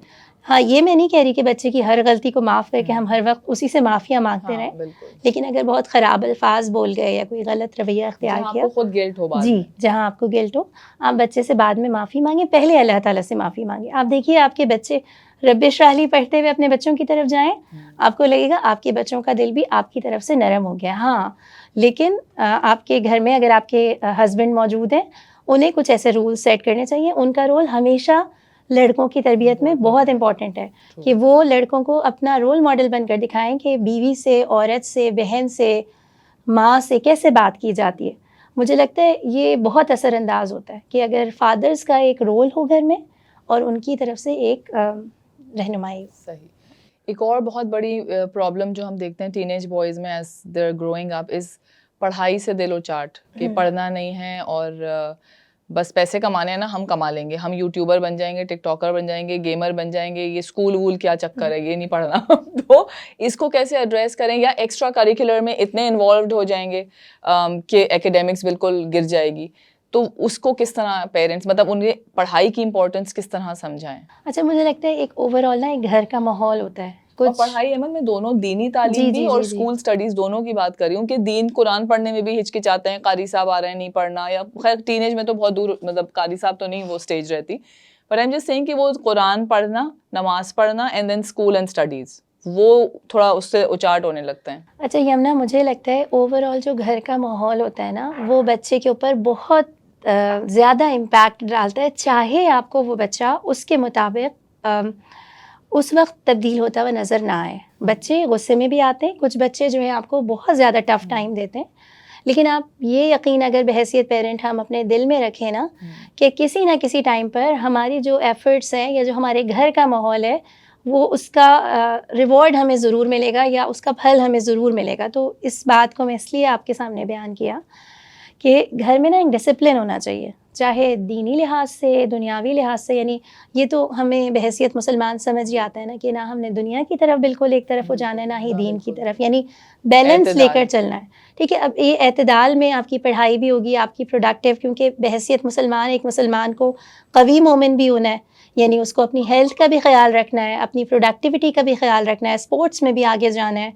[SPEAKER 2] हाँ, ये मैं नहीं कह रही कि बच्चे की हर गलती को माफ़ करके हम हर वक्त उसी से माफ़िया मांगते
[SPEAKER 1] हाँ,
[SPEAKER 2] रहें,
[SPEAKER 1] बिल्कुल।
[SPEAKER 2] लेकिन अगर बहुत ख़राब अल्फाज बोल गए या कोई गलत रवैया अख्तियार
[SPEAKER 1] जहाँ
[SPEAKER 2] किया,
[SPEAKER 1] आपको खुद गिल्ट हो बाद
[SPEAKER 2] जी,
[SPEAKER 1] में।
[SPEAKER 2] जहाँ आपको गिल्ट हो, आप बच्चे से बाद में माफ़ी मांगे, पहले अल्लाह ताला से माफ़ी मांगे। आप देखिए आपके बच्चे रब्बे इश्रह ली पढ़ते हुए अपने बच्चों की तरफ जाएं, आपको लगेगा आपके बच्चों का दिल भी आपकी तरफ से नरम हो गया। हाँ, लेकिन आपके घर में अगर आपके हस्बैंड मौजूद हैं, उन्हें कुछ ऐसे रूल सेट करने चाहिए। उनका रोल हमेशा लड़कों की तरबियत में बहुत इम्पॉर्टेंट है कि वो लड़कों को अपना रोल मॉडल बनकर दिखाएं कि बीवी से, औरत से, बहन से, माँ से कैसे बात की जाती है। मुझे लगता है ये बहुत असरअंदाज होता है कि अगर फादर्स का एक रोल हो घर में और उनकी तरफ से एक रहनुमाई।
[SPEAKER 1] सही। एक और बहुत बड़ी प्रॉब्लम जो हम देखते हैं टीनेज बॉयज़ में as they are growing up is पढ़ाई से दिलो-चाट कि पढ़ना नहीं है और बस पैसे कमाने हैं ना, हम कमा लेंगे, हम यूट्यूबर बन जाएँगे, टिकटॉकर बन जाएँगे, गेमर बन जाएँगे, ये स्कूल-वूल क्या चक्कर है, ये नहीं पढ़ना। तो इसको कैसे एड्रेस करें या एक्स्ट्रा करिकुलर में इतने इन्वॉल्व्ड हो जाएँगे कि एकेडमिक्स बिल्कुल गिर जाएगी। तो उसको किस तरह पेरेंट्स मतलब उन्हें पढ़ाई की इम्पोर्टेंस किस तरह समझाएँ?
[SPEAKER 2] अच्छा, मुझे लगता है एक ओवरऑल ना एक घर का माहौल होता है।
[SPEAKER 1] और
[SPEAKER 2] कुछ
[SPEAKER 1] पढ़ाई अमन में दोनों दीनी तालीम
[SPEAKER 2] जी,
[SPEAKER 1] भी
[SPEAKER 2] जी,
[SPEAKER 1] और
[SPEAKER 2] जी, जी।
[SPEAKER 1] स्कूल स्टडीज़ दोनों की बात कर रही हूँ कि दीन कुरान पढ़ने में भी हिचकिचाते हैं, कारी साहब आ रहे हैं नहीं पढ़ना या खैर टीनेज में तो बहुत दूर मतलब कारी साहब तो नहीं वो स्टेज रहती। But I am just saying कि वो कुरान पढ़ना, नमाज़ पढ़ना and then school and studies वो थोड़ा उससे उचाट होने लगते हैं।
[SPEAKER 2] अच्छा यमुना, मुझे लगता है ओवरऑल जो घर का माहौल होता है ना, वो बच्चे के ऊपर बहुत ज़्यादा इम्पैक्ट डालता है, चाहे आपको वो बच्चा उसके मुताबिक उस वक्त तब्दील होता हुआ नज़र ना आए। बच्चे गुस्से में भी आते हैं, कुछ बच्चे जो हैं आपको बहुत ज़्यादा टफ़ टाइम देते हैं, लेकिन आप ये यकीन अगर बहैसियत पेरेंट हम अपने दिल में रखें ना कि किसी ना किसी टाइम पर हमारी जो एफ़र्ट्स हैं या जो हमारे घर का माहौल है, वो उसका रिवॉर्ड हमें ज़रूर मिलेगा या उसका फल हमें ज़रूर मिलेगा। तो इस बात को मैं इसलिए आपके सामने बयान किया कि घर में ना एक डिसिप्लिन होना चाहिए, चाहे दीनी लिहाज से, दुनियावी लिहाज से। यानी ये तो हमें बहैसियत मुसलमान समझ ही आता है ना कि ना हमने दुनिया की तरफ बिल्कुल एक तरफ हो जाना है, ना ही दीन की तरफ, यानी बैलेंस लेकर चलना है। ठीक है, अब ये एतदाल में आपकी पढ़ाई भी होगी, आपकी प्रोडक्टिव, क्योंकि बहैसियत मुसलमान एक मुसलमान को कवी मोमिन भी होना है, यानी उसको अपनी हेल्थ का भी ख्याल रखना है, अपनी प्रोडक्टिविटी का भी ख्याल रखना है, स्पोर्ट्स में भी आगे जाना है,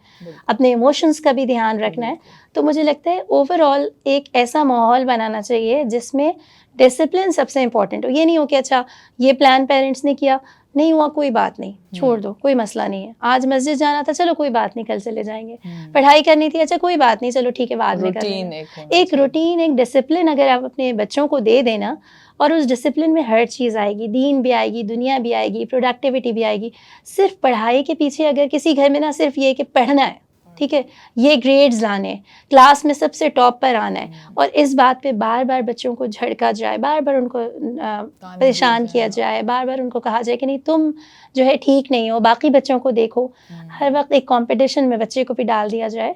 [SPEAKER 2] अपने इमोशंस का भी ध्यान रखना है। तो मुझे लगता है ओवरऑल एक ऐसा माहौल बनाना चाहिए जिसमें डिसिप्लिन सबसे इम्पॉर्टेंट हो। ये नहीं हो कि अच्छा ये प्लान पेरेंट्स ने किया, नहीं हुआ कोई बात नहीं, छोड़ दो, कोई मसला नहीं है। आज मस्जिद जाना था, चलो कोई बात नहीं, कल चले जाएंगे। पढ़ाई करनी थी, अच्छा कोई बात नहीं, चलो ठीक है बाद में कर
[SPEAKER 1] रूटीन
[SPEAKER 2] लेंगे। एक रूटीन, एक डिसिप्लिन अगर आप अपने बच्चों को दे देना, और उस डिसिप्लिन में हर चीज़ आएगी, दीन भी आएगी, दुनिया भी आएगी, प्रोडक्टिविटी भी आएगी। सिर्फ पढ़ाई के पीछे अगर किसी घर में ना सिर्फ ये कि पढ़ना है, ठीक है, ये ग्रेड्स लाने, क्लास में सबसे टॉप पर आना है, और इस बात पे बार बार बच्चों को झड़का जाए, बार बार उनको परेशान किया जाए, बार बार उनको कहा जाए कि नहीं तुम जो है ठीक नहीं हो, बाकी बच्चों को देखो, हर वक्त एक कंपटीशन में बच्चे को भी डाल दिया जाए,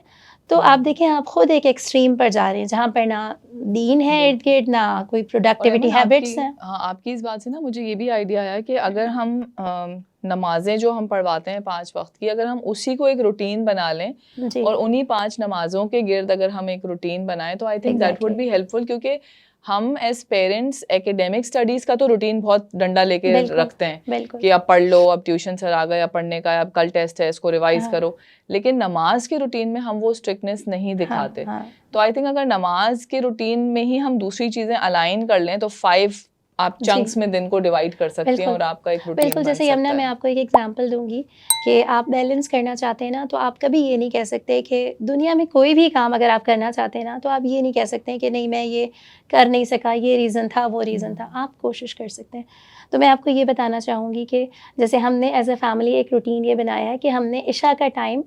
[SPEAKER 2] तो आप देखें आप खुद एक एक्सट्रीम पर जा रहे हैं जहाँ पर ना दीन है इर्द गिर्द, ना कोई प्रोडक्टिविटी हैबिट्स हैं।
[SPEAKER 1] हाँ, आपकी इस बात से ना मुझे ये भी आइडिया आया कि अगर हम नमाजें जो हम पढ़वाते हैं 5 वक्त की, अगर हम उसी को एक रूटीन बना लें
[SPEAKER 2] जी,
[SPEAKER 1] और उन्हीं 5 नमाजों के गिर्द अगर हम एक रूटीन बनाएं तो I think that would be helpful, क्योंकि हम एज पेरेंट्स एकेडमिक स्टडीज़ का तो रूटीन बहुत डंडा लेके
[SPEAKER 2] बिल्कुल,
[SPEAKER 1] रखते हैं
[SPEAKER 2] बिल्कुल।
[SPEAKER 1] कि अब पढ़ लो, अब ट्यूशन सर आ गया पढ़ने का, अब कल टेस्ट है इसको रिवाइज
[SPEAKER 2] हाँ,
[SPEAKER 1] करो, लेकिन नमाज के रूटीन में हम वो स्ट्रिक्टनेस नहीं
[SPEAKER 2] हाँ,
[SPEAKER 1] दिखाते।
[SPEAKER 2] हाँ।
[SPEAKER 1] तो आई थिंक अगर नमाज के रूटीन में ही हम दूसरी चीज़ें अलाइन कर लें तो 5 आप
[SPEAKER 2] जी,
[SPEAKER 1] चंक्स में दिन को डिवाइड कर सकती हैं
[SPEAKER 2] बिल्कुल।
[SPEAKER 1] और आपका एक रूटीन
[SPEAKER 2] बिल्कुल,
[SPEAKER 1] बन
[SPEAKER 2] जैसे
[SPEAKER 1] सकता
[SPEAKER 2] यमुना मैं
[SPEAKER 1] है।
[SPEAKER 2] आपको एक एग्ज़ाम्पल दूँगी कि आप बैलेंस करना चाहते हैं ना, तो आप कभी ये नहीं कह सकते कि दुनिया में कोई भी काम अगर आप करना चाहते हैं ना, तो आप ये नहीं कह सकते हैं कि नहीं मैं ये कर नहीं सका, ये रीज़न था, वो रीज़न था। आप कोशिश कर सकते हैं। तो मैं आपको ये बताना चाहूँगी कि जैसे हमने एज़ अ फैमिली एक रूटीन ये बनाया है कि हमने इशा का टाइम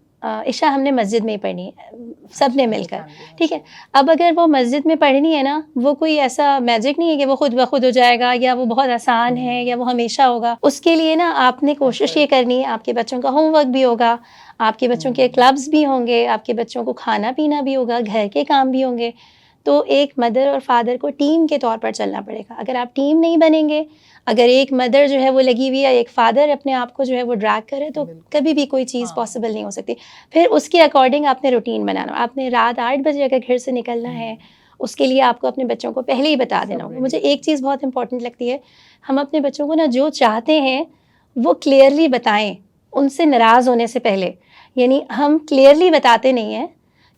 [SPEAKER 2] इशा हमने मस्जिद में ही पढ़नी है, सब ने मिलकर, ठीक है। अब अगर वो मस्जिद में पढ़नी है ना, वो कोई ऐसा मैजिक नहीं है कि वो खुद ब खुद हो जाएगा या वो बहुत आसान है या वो हमेशा होगा। उसके लिए ना आपने कोशिश ये करनी है, आपके बच्चों का होमवर्क भी होगा, आपके बच्चों के क्लब्स भी होंगे, आपके बच्चों को खाना-पीना भी होगा, घर के काम भी होंगे। तो एक मदर और फादर को टीम के तौर पर चलना पड़ेगा। अगर आप टीम नहीं बनेंगे, अगर एक मदर जो है वो लगी हुई है, एक फादर अपने आप को जो है वो ड्रैग करे, तो कभी भी कोई चीज़ पॉसिबल नहीं हो सकती। फिर उसके अकॉर्डिंग आपने रूटीन बनाना। आपने रात 8 बजे अगर घर से निकलना है, उसके लिए आपको अपने बच्चों को पहले ही बता देना होगा। मुझे एक चीज़ बहुत इंपॉर्टेंट लगती है, हम अपने बच्चों को ना जो चाहते हैं वो क्लियरली बताएं उनसे नाराज़ होने से पहले। यानी हम क्लियरली बताते नहीं हैं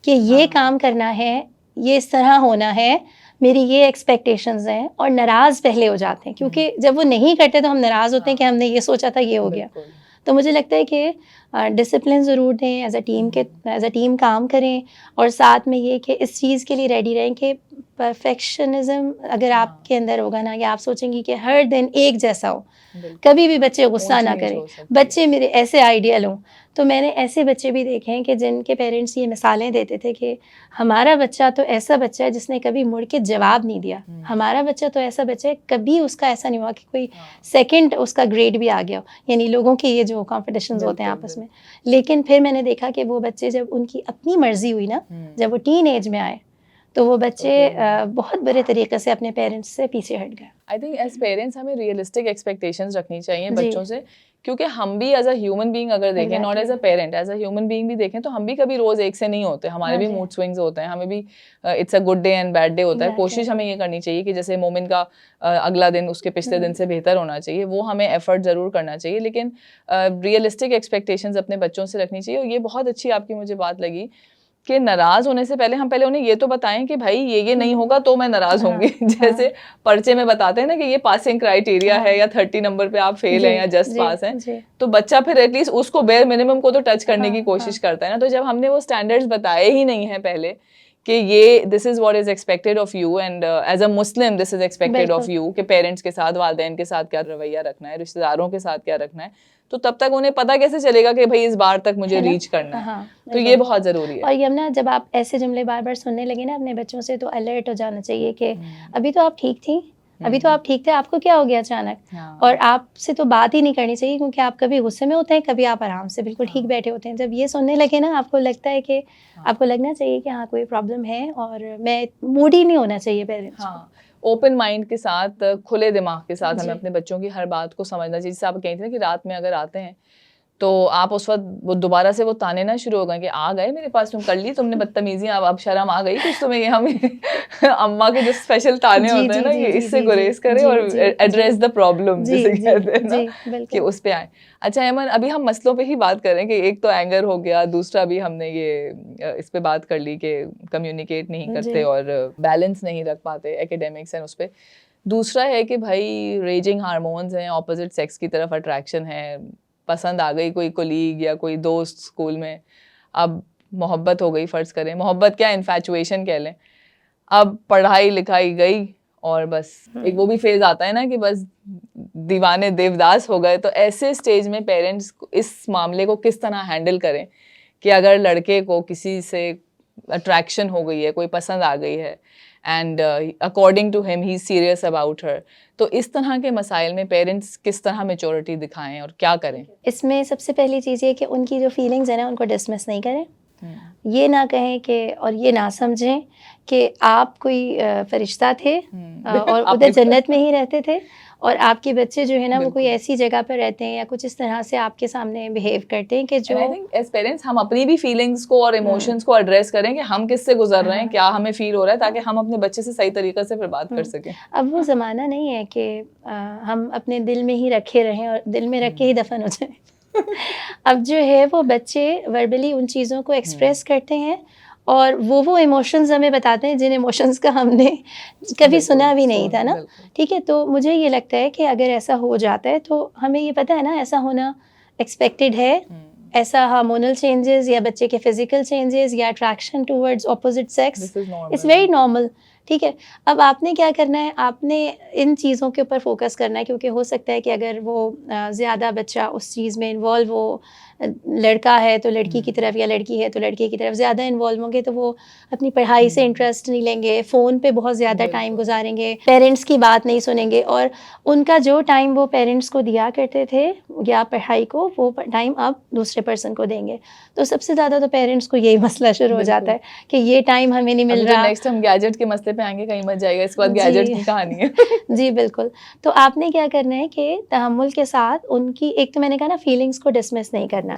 [SPEAKER 2] कि ये
[SPEAKER 1] हाँ।
[SPEAKER 2] काम करना है, ये इस तरह होना है, मेरी ये एक्सपेक्टेशंस हैं, और नाराज़ पहले हो जाते हैं, क्योंकि जब वो नहीं करते तो हम नाराज़ होते हैं कि हमने ये सोचा था, ये हो गया।
[SPEAKER 1] बिल्कुल।
[SPEAKER 2] तो मुझे लगता है कि डिसिप्लिन ज़रूर दें, एज अ टीम काम करें, और साथ में ये कि इस चीज़ के लिए रेडी रहें कि परफेक्शनिज्म अगर
[SPEAKER 1] हाँ।
[SPEAKER 2] आपके अंदर होगा ना, कि आप सोचेंगी कि हर दिन एक जैसा हो,
[SPEAKER 1] बिल्कुल।
[SPEAKER 2] कभी भी बच्चे गुस्सा
[SPEAKER 1] ऊंच
[SPEAKER 2] ना
[SPEAKER 1] नीच
[SPEAKER 2] करें,
[SPEAKER 1] हो सकती
[SPEAKER 2] बच्चे मेरे ऐसे आइडियल हों। तो मैंने ऐसे बच्चे भी देखे हैं कि जिनके पेरेंट्स ये मिसालें देते थे कि हमारा बच्चा तो ऐसा बच्चा है जिसने कभी मुड़ के जवाब नहीं दिया, हमारा बच्चा तो ऐसा बच्चा है, कभी उसका ऐसा नहीं हुआ कि कोई
[SPEAKER 1] हाँ।
[SPEAKER 2] सेकंड उसका ग्रेड भी आ गया हो। यानी लोगों के ये जो कॉम्पिटिशन्स होते हैं
[SPEAKER 1] बिल्कुल,
[SPEAKER 2] आपस में। लेकिन फिर मैंने देखा कि वो बच्चे जब उनकी अपनी मर्जी हुई ना, जब वो टीन एज में आए, तो वो बच्चे बहुत बुरे तरीके से अपने पेरेंट्स से पीछे हट गए।
[SPEAKER 1] आई थिंक एज पेरेंट्स हमें रियलिस्टिक एक्सपेक्टेशंस रखनी चाहिए
[SPEAKER 2] जी।
[SPEAKER 1] बच्चों से, क्योंकि हम भी एज अ ह्यूमन बीइंग अगर देखें, not as a parent, as a human being भी देखें, तो हम भी कभी रोज एक से नहीं होते, हमारे
[SPEAKER 2] हाँ
[SPEAKER 1] भी
[SPEAKER 2] जी।
[SPEAKER 1] मूड स्विंग्स होते हैं, हमें भी it's a good day and bad day होता है।
[SPEAKER 2] Exactly.
[SPEAKER 1] कोशिश हमें ये करनी चाहिए कि जैसे मोमिन का अगला दिन उसके पिछले दिन से बेहतर होना चाहिए, वो हमें एफर्ट जरूर करना चाहिए, लेकिन रियलिस्टिक एक्सपेक्टेशंस अपने बच्चों से रखनी चाहिए। और ये बहुत अच्छी आपकी मुझे बात लगी कि नाराज होने से पहले हम पहले उन्हें ये तो बताएं कि भाई ये नहीं होगा तो मैं नाराज होंगी। जैसे पर्चे में बताते हैं ना कि ये पासिंग क्राइटेरिया है, या 30 नंबर पे आप फेल हैं या जस्ट पास हैं, तो बच्चा फिर एटलीस्ट उसको बेयर मिनिमम को तो टच करने की कोशिश करता है ना। तो जब हमने वो स्टैंडर्ड्स बताए ही नहीं है पहले कि ये this is what is expected of you, and as a Muslim this is expected of you, कि पेरेंट्स के साथ, वालिदैन के साथ क्या रवैया रखना है, रिश्तेदारों के साथ क्या रखना है, तो तब तक उन्हें पता कैसे चलेगा कि भाई इस बार तक मुझे रीच करना है। तो ये बहुत जरूरी है।
[SPEAKER 2] और यमुना, जब आप ऐसे जुमले बार बार सुनने लगे ना अपने बच्चों से, तो अलर्ट हो जाना चाहिए कि अभी तो आप ठीक थी, अभी तो आप ठीक थे, आपको क्या हो गया अचानक।
[SPEAKER 1] हाँ।
[SPEAKER 2] और आपसे तो बात ही नहीं करनी चाहिए, क्योंकि आप कभी गुस्से में होते हैं, कभी आप आराम से बिल्कुल ठीक बैठे होते हैं। जब ये सुनने लगे ना, आपको लगता है कि आपको लगना चाहिए कि हाँ कोई प्रॉब्लम है, और मैं मूडी नहीं होना चाहिए पेरेंट्स
[SPEAKER 1] हाँ, ओपन माइंड के साथ, खुले दिमाग के साथ हमें अपने बच्चों की हर बात को समझना चाहिए। जैसे आप कही थी ना कि रात में अगर आते हैं तो आप उस वक्त वो दोबारा से वो ताने ना शुरू हो गए कि आ गए मेरे पास, तुम कर ली तुमने बदतमीजी, अब शर्म आ गई कुछ तुम्हें। ये हमें अम्मा के जो स्पेशल ताने होते हैं ना, ये इससे गुरेज करें और एड्रेस द प्रॉब्लम जिसे कहते हैं ना, कि उस पे आए। अच्छा अमन, अभी हम मसलों पे ही बात करें कि एक तो एंगर हो गया, दूसरा भी हमने ये इस पे बात कर ली कि कम्युनिकेट नहीं करते और बैलेंस नहीं रख पाते एकेडमिक्स एंड उस पे। दूसरा है कि भाई रेजिंग हार्मोन्स हैं, ऑपोजिट सेक्स की तरफ अट्रैक्शन है, पसंद आ गई कोई कोलीग या कोई दोस्त स्कूल में, अब मोहब्बत हो गई, फ़र्ज़ करें, मोहब्बत क्या इन्फैचुएशन कह लें, अब पढ़ाई लिखाई गई और बस एक वो भी फेज़ आता है ना कि बस दीवाने देवदास हो गए। तो ऐसे स्टेज में पेरेंट्स इस मामले को किस तरह हैंडल करें कि अगर लड़के को किसी से अट्रैक्शन हो गई है, कोई पसंद आ गई है, and according to him he serious about her, तो इस तरह के मसाइल में पेरेंट्स किस तरह मैच्योरिटी दिखाएं और क्या करें?
[SPEAKER 2] इसमें सबसे पहली चीज़ ये कि उनकी जो फीलिंग्स है ना, उनको डिसमिस नहीं करें। ये ना कहें कि, और ये ना समझें कि आप कोई फरिश्ता थे और उधर जन्नत में ही रहते थे, और आपके बच्चे जो है ना वो कोई ऐसी जगह पर रहते हैं या कुछ इस तरह से आपके सामने बिहेव करते हैं कि जो
[SPEAKER 1] आई थिंक एज पेरेंट्स हम अपनी भी फीलिंग्स को और इमोशंस को एड्रेस करें कि हम किससे गुजर रहे हैं, क्या हमें फील हो रहा है, ताकि हम अपने बच्चे से सही तरीके से फिर बात कर सकें।
[SPEAKER 2] अब वो ज़माना नहीं है कि हम अपने दिल में ही रखे रहें और दिल में रख के ही दफन हो जाएं। अब जो है वो बच्चे वर्बली उन चीज़ों को एक्सप्रेस करते हैं, और वो इमोशंस हमें बताते हैं जिन इमोशंस का हमने कभी सुना भी नहीं था ना। ठीक है, तो मुझे ये लगता है कि अगर ऐसा हो जाता है तो हमें ये पता है ना, ऐसा होना एक्सपेक्टेड है। ऐसा हार्मोनल चेंजेस या बच्चे के फिजिकल चेंजेस या attraction towards opposite sex, it's very normal. ठीक है, अब आपने क्या करना है, आपने इन चीज़ों के ऊपर फोकस करना है, क्योंकि हो सकता है कि अगर वो ज़्यादा बच्चा उस चीज़ में इन्वॉल्व हो, लड़का है तो लड़की की तरफ या लड़की है तो लड़के की तरफ ज़्यादा इन्वॉल्व होंगे, तो वो अपनी पढ़ाई से इंटरेस्ट नहीं लेंगे, फ़ोन पे बहुत ज़्यादा टाइम गुजारेंगे, पेरेंट्स की बात नहीं सुनेंगे, और उनका जो टाइम वो पेरेंट्स को दिया करते थे या पढ़ाई को, वो टाइम अब दूसरे पर्सन को देंगे। तो सबसे ज़्यादा तो पेरेंट्स को यही मसला शुरू हो जाता है कि ये टाइम हमें नहीं मिल रहा।
[SPEAKER 1] नेक्स्ट हम गैजेट के मसले पे आएंगे, कहीं मत जाएगा, इसके बाद गैजेट की कहानी है।
[SPEAKER 2] जी बिल्कुल। तो आपने क्या करना है कि तहम्मुल के साथ उनकी, एक तो मैंने कहा ना, फीलिंग्स को डिसमिस नहीं करना।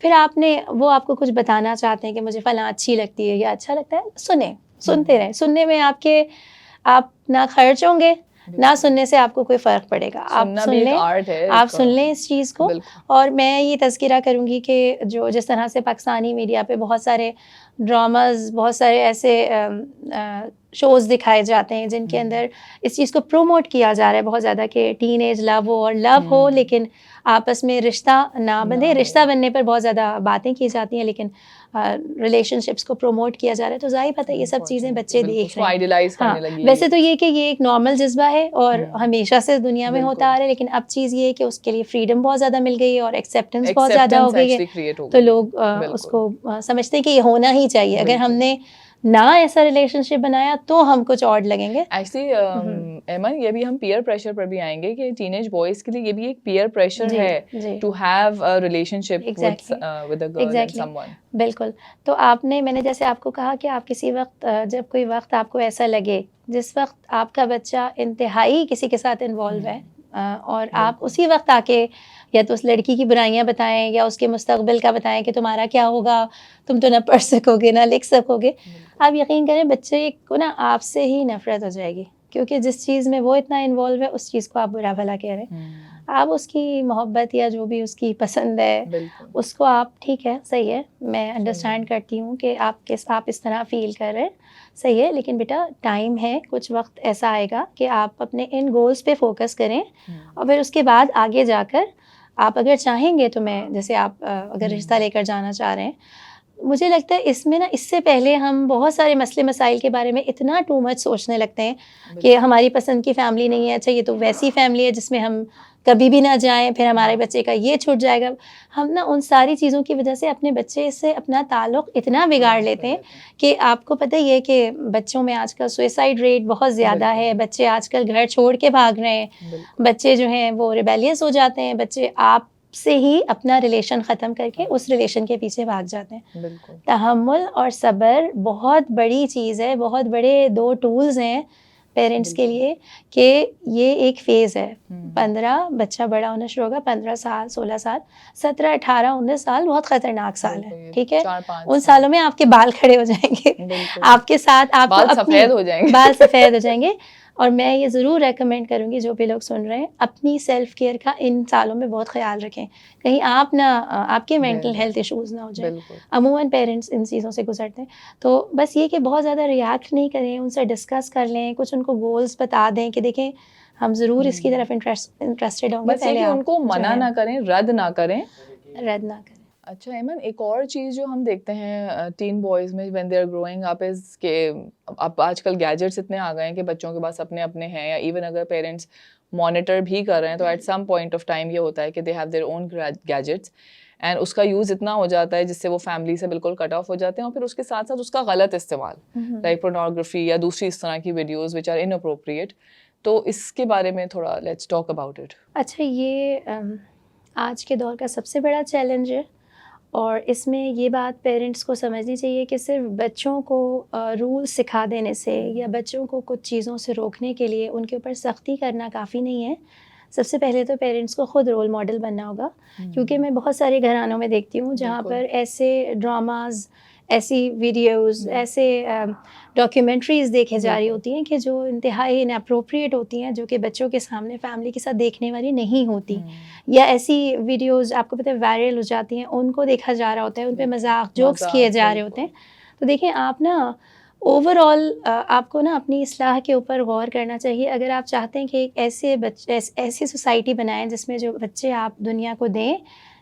[SPEAKER 2] फिर आपने, वो आपको कुछ बताना चाहते हैं कि मुझे फलां अच्छी लगती है या अच्छा लगता है, सुनते रहें। सुनने में आप ना खर्च होंगे, ना सुनने से आपको कोई फ़र्क पड़ेगा। आप
[SPEAKER 1] सुनना
[SPEAKER 2] सुन
[SPEAKER 1] भी एक
[SPEAKER 2] लें,
[SPEAKER 1] आर्ट है
[SPEAKER 2] आप
[SPEAKER 1] एक,
[SPEAKER 2] सुन लें इस चीज़ को।
[SPEAKER 1] बिल्कुल
[SPEAKER 2] और मैं ये तज़किरा करूँगी कि जो जिस तरह से पाकिस्तानी मीडिया पे बहुत सारे ड्रामाज़, बहुत सारे ऐसे शोज़ दिखाए जाते हैं जिनके अंदर इस चीज़ को प्रोमोट किया जा रहा है बहुत ज़्यादा कि टीनेज लव हो, और लव हो लेकिन आपस में रिश्ता ना बंधे।
[SPEAKER 1] हो।
[SPEAKER 2] रिश्ता बनने पर बहुत ज़्यादा बातें की जाती हैं, लेकिन रिलेशनशिप्स को प्रमोट किया जा रहा है। तो ज़ाहिर बात है ये सब चीज़ें बच्चे
[SPEAKER 1] बिल्कुल
[SPEAKER 2] देख
[SPEAKER 1] उसको
[SPEAKER 2] रहे हैं।
[SPEAKER 1] आइडियलाइज
[SPEAKER 2] हाँ,
[SPEAKER 1] करने लगी।
[SPEAKER 2] वैसे तो ये कि ये एक नॉर्मल जज़्बा है और हमेशा से दुनिया में होता
[SPEAKER 1] बिल्कुल
[SPEAKER 2] आ रहा है, लेकिन अब चीज़ ये है कि उसके लिए फ्रीडम बहुत ज़्यादा मिल गई है और एक्सेप्टेंस बहुत ज़्यादा हो
[SPEAKER 1] एक्सेप्टेंस
[SPEAKER 2] गई है।
[SPEAKER 1] एक्चुअली क्रिएट हो
[SPEAKER 2] तो
[SPEAKER 1] गई है।
[SPEAKER 2] लोग
[SPEAKER 1] बिल्कुल
[SPEAKER 2] उसको समझते हैं कि ये होना ही चाहिए। अगर
[SPEAKER 1] बिल्कुल
[SPEAKER 2] हमने ना ऐसा रिलेशनशिप बनाया तो हम कुछ ऑड लगेंगे।
[SPEAKER 1] एक्चुअली एमन, ये भी हम पीयर प्रेशर पर भी आएंगे कि टीनेज बॉयज के लिए ये भी एक पीयर प्रेशर
[SPEAKER 2] जी,
[SPEAKER 1] है
[SPEAKER 2] जी।
[SPEAKER 1] To have a relationship
[SPEAKER 2] exactly,
[SPEAKER 1] with a girl and
[SPEAKER 2] exactly.
[SPEAKER 1] Someone.
[SPEAKER 2] बिल्कुल। तो मैंने जैसे आपको कहा कि आप किसी वक़्त जब कोई वक़्त आपको ऐसा लगे, जिस वक़्त आपका बच्चा इंतहाई किसी के साथ इन्वॉल्व है, और आप
[SPEAKER 1] बिल्कुल
[SPEAKER 2] उसी वक़्त आके या तो उस लड़की की बुराइयाँ बताएँ या उसके मुस्तक़बिल का बताएँ कि तुम्हारा क्या होगा, तुम तो ना पढ़ सकोगे, ना लिख सकोगे।
[SPEAKER 1] बिल्कुल
[SPEAKER 2] आप यकीन करें बच्चे को ना आपसे ही नफ़रत हो जाएगी, क्योंकि जिस चीज़ में वो इतना इन्वॉल्व है उस चीज़ को आप बुरा भला कह रहे हैं। आप उसकी मोहब्बत या जो भी उसकी पसंद है
[SPEAKER 1] बिल्कुल
[SPEAKER 2] उसको आप, ठीक है, सही है, मैं अंडरस्टैंड
[SPEAKER 1] है।
[SPEAKER 2] करती हूँ कि आप इस तरह फ़ील कर रहे हैं, सही है, लेकिन बेटा टाइम है, कुछ वक़्त ऐसा आएगा कि आप अपने इन गोल्स पे फ़ोकस करें और फिर उसके बाद आगे जाकर आप अगर चाहेंगे तो मैं जैसे आप अगर रिश्ता लेकर जाना चाह रहे हैं, मुझे लगता है इसमें ना इससे पहले हम बहुत सारे मसले मसाइल के बारे में इतना टू मच सोचने लगते हैं कि हमारी पसंद की फ़ैमिली नहीं है, अच्छा ये तो वैसी फ़ैमिली है जिसमें हम कभी भी ना जाएँ, फिर हमारे बच्चे का ये छूट जाएगा। हम ना उन सारी चीज़ों की वजह से अपने बच्चे से अपना ताल्लुक़ इतना बिगाड़ लेते हैं कि आपको पता ही है कि बच्चों में आजकल सुसाइड रेट बहुत ज़्यादा है, बच्चे आजकल घर छोड़ के भाग रहे हैं,
[SPEAKER 1] बिल्कुल
[SPEAKER 2] बच्चे जो हैं वो रिबेलियस हो जाते हैं, बच्चे आपसे ही अपना रिलेशन ख़त्म करके उस रिलेशन के पीछे भाग जाते हैं।
[SPEAKER 1] बिल्कुल
[SPEAKER 2] तहम्मुल और सब्र बहुत बड़ी चीज़ है, बहुत बड़े 2 टूल्स हैं पेरेंट्स के लिए कि ये एक फ़ेज़ है। 15 बच्चा बड़ा होना शुरू होगा, 15 साल, 16 साल, 17, 18, 19 साल बहुत ख़तरनाक साल
[SPEAKER 1] बिल्कुल,
[SPEAKER 2] है,
[SPEAKER 1] ये
[SPEAKER 2] ठीक है?
[SPEAKER 1] 4-5
[SPEAKER 2] उन
[SPEAKER 1] साल
[SPEAKER 2] सालों में आपके बाल खड़े हो जाएँगे,
[SPEAKER 1] बिल्कुल
[SPEAKER 2] आपके साथ आपको
[SPEAKER 1] बाल
[SPEAKER 2] अपनी
[SPEAKER 1] सफेद हो जाएंगे।
[SPEAKER 2] बाल सफ़ेद हो जाएँगे। और मैं ये ज़रूर रेकमेंड करूँगी जो भी लोग सुन रहे हैं, अपनी सेल्फ़ केयर का इन सालों में बहुत ख़्याल रखें। कहीं आप ना आपके मेंटल हेल्थ इश्यूज़ ना हो जाएँ।
[SPEAKER 1] बिल्कुल
[SPEAKER 2] अमूमन पेरेंट्स इन चीज़ों से गुज़रते हैं। तो बस ये कि बहुत ज़्यादा रिएक्ट नहीं करें, उनसे डिस्कस कर लें, कुछ उनको गोल्स बता दें कि देखें हम ज़रूर इसकी तरफ इंटरेस्टेड होंगे,
[SPEAKER 1] बस ये
[SPEAKER 2] पहले
[SPEAKER 1] कि
[SPEAKER 2] आप
[SPEAKER 1] उनको
[SPEAKER 2] जो
[SPEAKER 1] मना
[SPEAKER 2] है
[SPEAKER 1] ना करें, रद्द ना करें।
[SPEAKER 2] रद्द ना करें।
[SPEAKER 1] अच्छा एमन, एक और चीज़ जो हम देखते हैं टीन बॉयज़ में when they are growing up is के अब आजकल गैजेट्स इतने आ गए हैं कि बच्चों के पास अपने-अपने हैं, या इवन अगर पेरेंट्स मॉनिटर भी कर रहे हैं तो at some point of time ये होता है कि they have their own gadgets and उसका यूज़ इतना हो जाता है जिससे वो फैमिली से बिल्कुल कट ऑफ हो जाते हैं, और फिर उसके साथ-साथ उसका गलत इस्तेमाल लाइक पोर्नोग्राफी या दूसरी इस तरह की वीडियोज़ व्हिच आर इनअप्रोप्रिएट। तो इसके बारे में थोड़ा लेट्स टॉक अबाउट इट।
[SPEAKER 2] अच्छा, ये आज के दौर का सबसे बड़ा चैलेंज है और इसमें ये बात पेरेंट्स को समझनी चाहिए कि सिर्फ बच्चों को रूल सिखा देने से या बच्चों को कुछ चीज़ों से रोकने के लिए उनके ऊपर सख्ती करना काफ़ी नहीं है। सबसे पहले तो पेरेंट्स को खुद रोल मॉडल बनना होगा, क्योंकि मैं बहुत सारे घरानों में देखती हूँ जहाँ
[SPEAKER 1] बिल्कुल
[SPEAKER 2] पर ऐसे ड्रामाज़, ऐसी वीडियोज़, ऐसे डॉक्यूमेंट्रीज़ देखे जा रही होती हैं कि जो इंतहाई इनअप्रोप्रिएट होती हैं, जो कि बच्चों के सामने फैमिली के साथ देखने वाली नहीं होती, या ऐसी वीडियोज़ आपको पता है वायरल हो जाती हैं, उनको देखा जा रहा होता है, उन पे मज़ाक, जोक्स किए जा रहे होते हैं। तो देखिए आप ना ओवरऑल आपको ना अपनी इस्लाह के ऊपर गौर करना चाहिए। अगर आप चाहते हैं कि एक ऐसी सोसाइटी बनाएँ जिसमें जो बच्चे आप दुनिया को दें,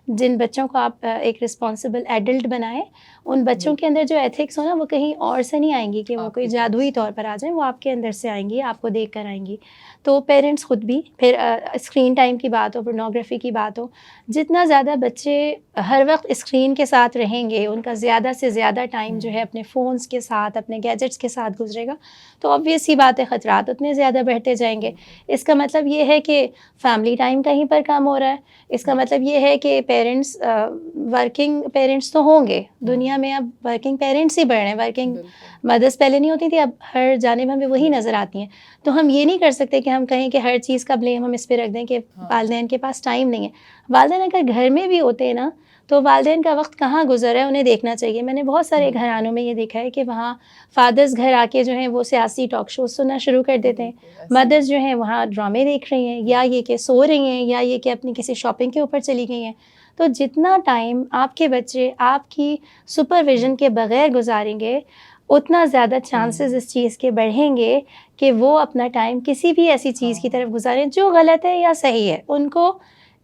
[SPEAKER 2] जिन बच्चों को आप एक रिस्पॉन्सिबल एडल्ट बनाएँ, उन बच्चों के अंदर जो एथिक्स हो ना वो कहीं और से नहीं आएँगी कि वो कोई
[SPEAKER 1] आपकी तरफ
[SPEAKER 2] जादुई तौर पर आ जाएँ, वो आपके अंदर से आएँगी, आपको देख कर आएँगी। तो पेरेंट्स खुद भी, फिर स्क्रीन टाइम की बात हो, पोर्नोग्राफी की बात हो, जितना ज़्यादा बच्चे हर वक्त स्क्रीन के साथ रहेंगे, उनका ज़्यादा से ज़्यादा टाइम जो है अपने फ़ोन्स के साथ, अपने गैजेट्स के साथ गुजरेगा, तो ऑब्वियस सी बात है ख़तरात उतने ज़्यादा बढ़ते जाएंगे। इसका मतलब ये है कि फैमिली टाइम कहीं पर कम हो रहा है। इसका मतलब ये है कि पेरेंट्स वर्किंग पेरेंट्स तो होंगे दुनिया में, अब वर्किंग पेरेंट्स ही बढ़ रहे हैं। वर्किंग मदर्स पहले नहीं होती थी, अब हर जानिब हमें वही नज़र आती हैं। तो हम ये नहीं कर सकते कि हम कहें कि हर चीज़ का ब्लेम हम इस पे रख दें कि वालिदैन के पास टाइम नहीं है। वालिदैन अगर घर में भी होते हैं ना, तो वालिदैन का वक्त कहाँ गुजर है उन्हें देखना चाहिए। मैंने बहुत सारे घरानों में ये देखा है कि वहाँ फादर्स घर आके जो हैं वो सियासी टॉक शो सुनना शुरू कर देते हैं, मदर्स जो हैं वहाँ ड्रामे देख रही हैं, या ये कि सो रही हैं, या ये कि अपनी किसी शॉपिंग के ऊपर चली गई हैं। तो जितना टाइम आपके बच्चे आपकी सुपरविज़न के बगैर गुजारेंगे, उतना ज़्यादा चांसेस इस चीज़ के बढ़ेंगे कि वो अपना टाइम किसी भी ऐसी चीज़ की तरफ गुजारें जो गलत है या सही है। उनको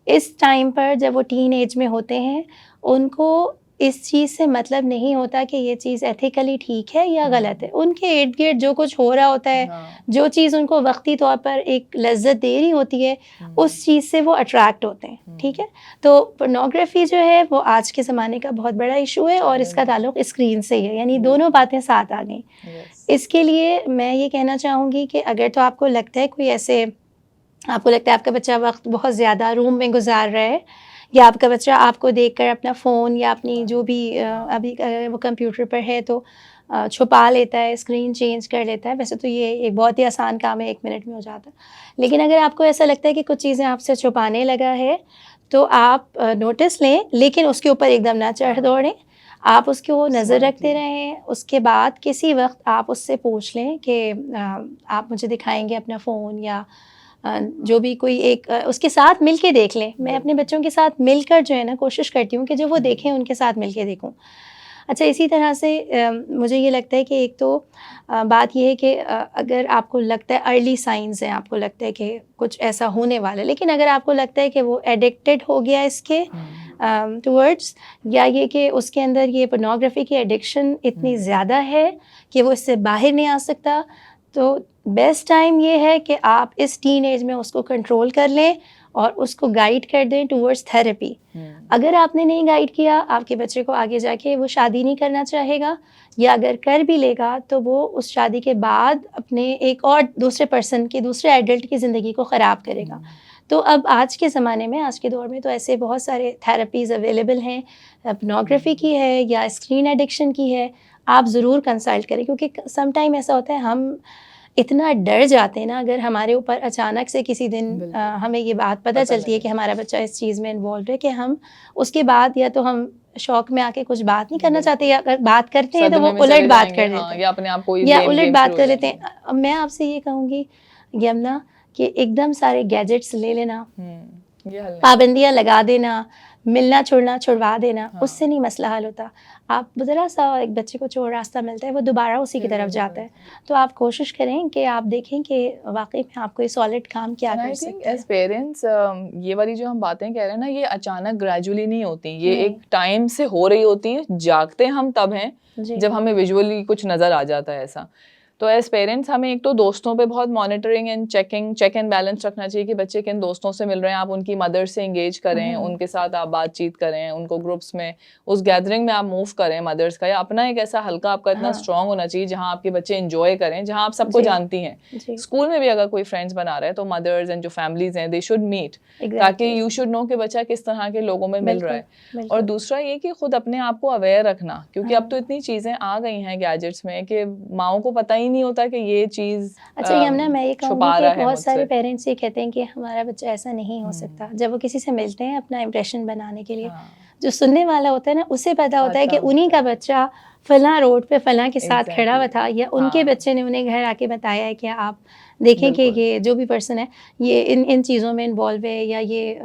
[SPEAKER 2] इस टाइम पर जब वो टीन एज में होते हैं, उनको इस चीज़ से मतलब नहीं होता कि ये चीज़ एथिकली ठीक है या गलत है। उनके इर्द-गिर्द जो कुछ हो रहा होता है, जो चीज़ उनको वक्ती तौर पर एक लज़्ज़त दे रही होती है, उस चीज़ से वो अट्रैक्ट होते हैं, ठीक है? तो पोर्नोग्राफ़ी जो है वो आज के ज़माने का बहुत बड़ा इशू है और इसका ताल्लुक़ स्क्रीन से ही है, यानी दोनों बातें साथ आ गई। इसके लिए मैं ये कहना चाहूँगी कि अगर तो आपको लगता है कोई ऐसे, आपको लगता है आपका बच्चा वक्त बहुत ज़्यादा रूम में गुजार रहा है, या आपका बच्चा आपको देखकर अपना फ़ोन या अपनी जो भी अभी वो कंप्यूटर पर है तो छुपा लेता है, स्क्रीन चेंज कर लेता है। वैसे तो ये एक बहुत ही आसान काम है, 1 मिनट में हो जाता है। लेकिन अगर आपको ऐसा लगता है कि कुछ चीज़ें आपसे छुपाने लगा है, तो आप नोटिस लें, लेकिन उसके ऊपर एकदम ना चढ़ दौड़ें। आप उसको नज़र रखते रहें, उसके बाद किसी वक्त आप उससे पूछ लें कि आप मुझे दिखाएँगे अपना फ़ोन, या जो भी कोई एक उसके साथ मिल के देख लें। मैं अपने बच्चों के साथ मिलकर जो है ना कोशिश करती हूँ कि जो वो देखें उनके साथ मिल के देखूँ। अच्छा, इसी तरह से मुझे ये लगता है कि एक तो बात ये है कि अगर आपको लगता है अर्ली साइंस हैं, आपको लगता है कि कुछ ऐसा होने वाला है, लेकिन अगर आपको लगता है कि वो एडिक्टेड हो गया इसके टुवर्ड्स, या ये कि उसके अंदर ये पोर्नोग्राफी की एडिक्शन इतनी ज़्यादा है कि वो इससे बाहर नहीं आ सकता, तो बेस्ट टाइम ये है कि आप इस टीन एज में उसको कंट्रोल कर लें और उसको गाइड कर दें टुवर्ड्स थेरेपी। अगर आपने नहीं गाइड किया, आपके बच्चे को आगे जाके वो शादी नहीं करना चाहेगा, या अगर कर भी लेगा तो वो उस शादी के बाद अपने एक और दूसरे पर्सन की, दूसरे एडल्ट की ज़िंदगी को ख़राब करेगा। तो अब आज के ज़माने में, आज के दौर में तो ऐसे बहुत सारे थेरेपीज़ अवेलेबल हैं, पोर्नोग्राफी की है या स्क्रीन एडिक्शन की है। आप ज़रूर कंसल्ट करें, क्योंकि सम टाइम ऐसा होता है हम इतना डर जाते हैं ना, अगर हमारे ऊपर अचानक से किसी दिन हमें ये बात पता चलती है कि हमारा बच्चा इस चीज़ में इन्वॉल्व है, कि हम उसके बाद या तो हम शौक में आके कुछ बात नहीं करना चाहते, या अगर बात करते हैं तो वो उलट बात कर देते हैं,
[SPEAKER 1] या अपने आप को
[SPEAKER 2] या उलट बात कर लेते हैं। अब मैं आपसे ये कहूँगी यमुना कि एकदम सारे गैजेट्स ले लेना, पाबंदियाँ लगा देना, मिलना छोड़ना छुड़वा देना, उससे नहीं मसला हल होता। आप ज़रा सा एक बच्चे को जो रास्ता मिलता है वो दोबारा उसी की तरफ जाता है। तो आप कोशिश करें कि आप देखें कि वाक़ई में आप कोई सॉलिड काम क्या कर सकते हैं।
[SPEAKER 1] एज पेरेंट्स ये वाली जो हम बातें कह रहे हैं ना, ये अचानक ग्रेजुअली नहीं होती, ये एक टाइम से हो रही होती हैं। जागते हम तब हैं जब हमें विजुअली कुछ नज़र आ जाता है ऐसा। तो एज पेरेंट्स हमें एक तो दोस्तों पे बहुत monitoring and check and balance रखना चाहिए कि बच्चे किन दोस्तों से मिल रहे हैं। आप उनकी मदर से इंगेज करें, उनके साथ आप बातचीत करें, उनको ग्रुप्स में, उस गैदरिंग में आप मूव करें मदर्स का, या अपना एक ऐसा हल्का आपका इतना स्ट्रॉन्ग होना चाहिए जहाँ आपके बच्चे इंजॉय करें, जहाँ आप सबको जानती हैं। स्कूल में भी अगर कोई फ्रेंड्स बना रहे हैं तो मदर्स एंड जो फैमिलीज हैं दे शुड मीट, ताकि यू शुड नो कि बच्चा किस तरह के लोगों में मिल रहा है। और दूसरा ये कि खुद अपने आप को अवेयर रखना, क्योंकि अब तो इतनी चीज़ें आ गई हैं गैजेट्स में कि माओ को पता ही नहीं होता कि ये चीज़
[SPEAKER 2] अच्छा यमुना, मैं ये कहूँगी कि बहुत सारे पेरेंट्स ये कहते हैं कि हमारा बच्चा ऐसा नहीं हो सकता। जब वो किसी से मिलते हैं अपना इम्प्रेशन बनाने के लिए, जो सुनने वाला होता है ना, उसे पता होता है कि उन्हीं का बच्चा फलां रोड पे फलां के साथ खड़ा हुआ था, या उनके बच्चे ने उन्हें घर आके बताया है कि आप देखें कि ये जो भी पर्सन है ये इन चीज़ों में इन्वॉल्व है, या ये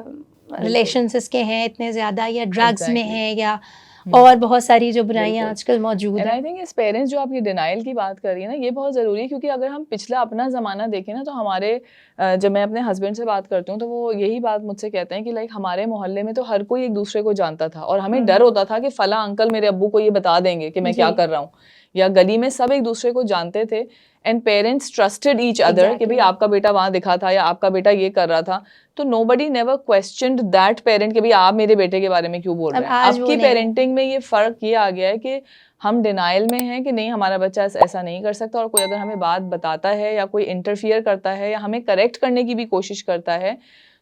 [SPEAKER 2] रिलेशंस इसके हैं इतने ज़्यादा, या ड्रग्स में है, या और बहुत सारी जो बुराइयां आजकल मौजूद है।
[SPEAKER 1] आई थिंक इस पेरेंट्स जो आप ये डिनाइल की बात कर रही है ना, ये बहुत ज़रूरी है, क्योंकि अगर हम पिछला अपना ज़माना देखें ना, तो हमारे जब मैं अपने हस्बैंड से बात करती हूँ तो वो यही बात मुझसे कहते हैं कि लाइक हमारे मोहल्ले में तो हर कोई एक दूसरे को जानता था, और हमें डर होता था कि फला अंकल मेरे अब्बू को ये बता देंगे कि मैं क्या कर रहा हूँ, या गली में सब एक दूसरे को जानते थे। And parents trusted each other कि भाई आपका बेटा वहाँ दिखा था, या आपका बेटा ये कर रहा था, तो nobody never questioned that parent कि भाई आप मेरे बेटे के बारे में क्यों बोल रहे हैं। आपकी पेरेंटिंग में ये फर्क ये आ गया है कि हम डिनाइल में हैं कि नहीं, हमारा बच्चा ऐसा नहीं कर सकता, और कोई अगर हमें बात बताता है या कोई इंटरफियर करता है या हमें करेक्ट करने की भी कोशिश करता है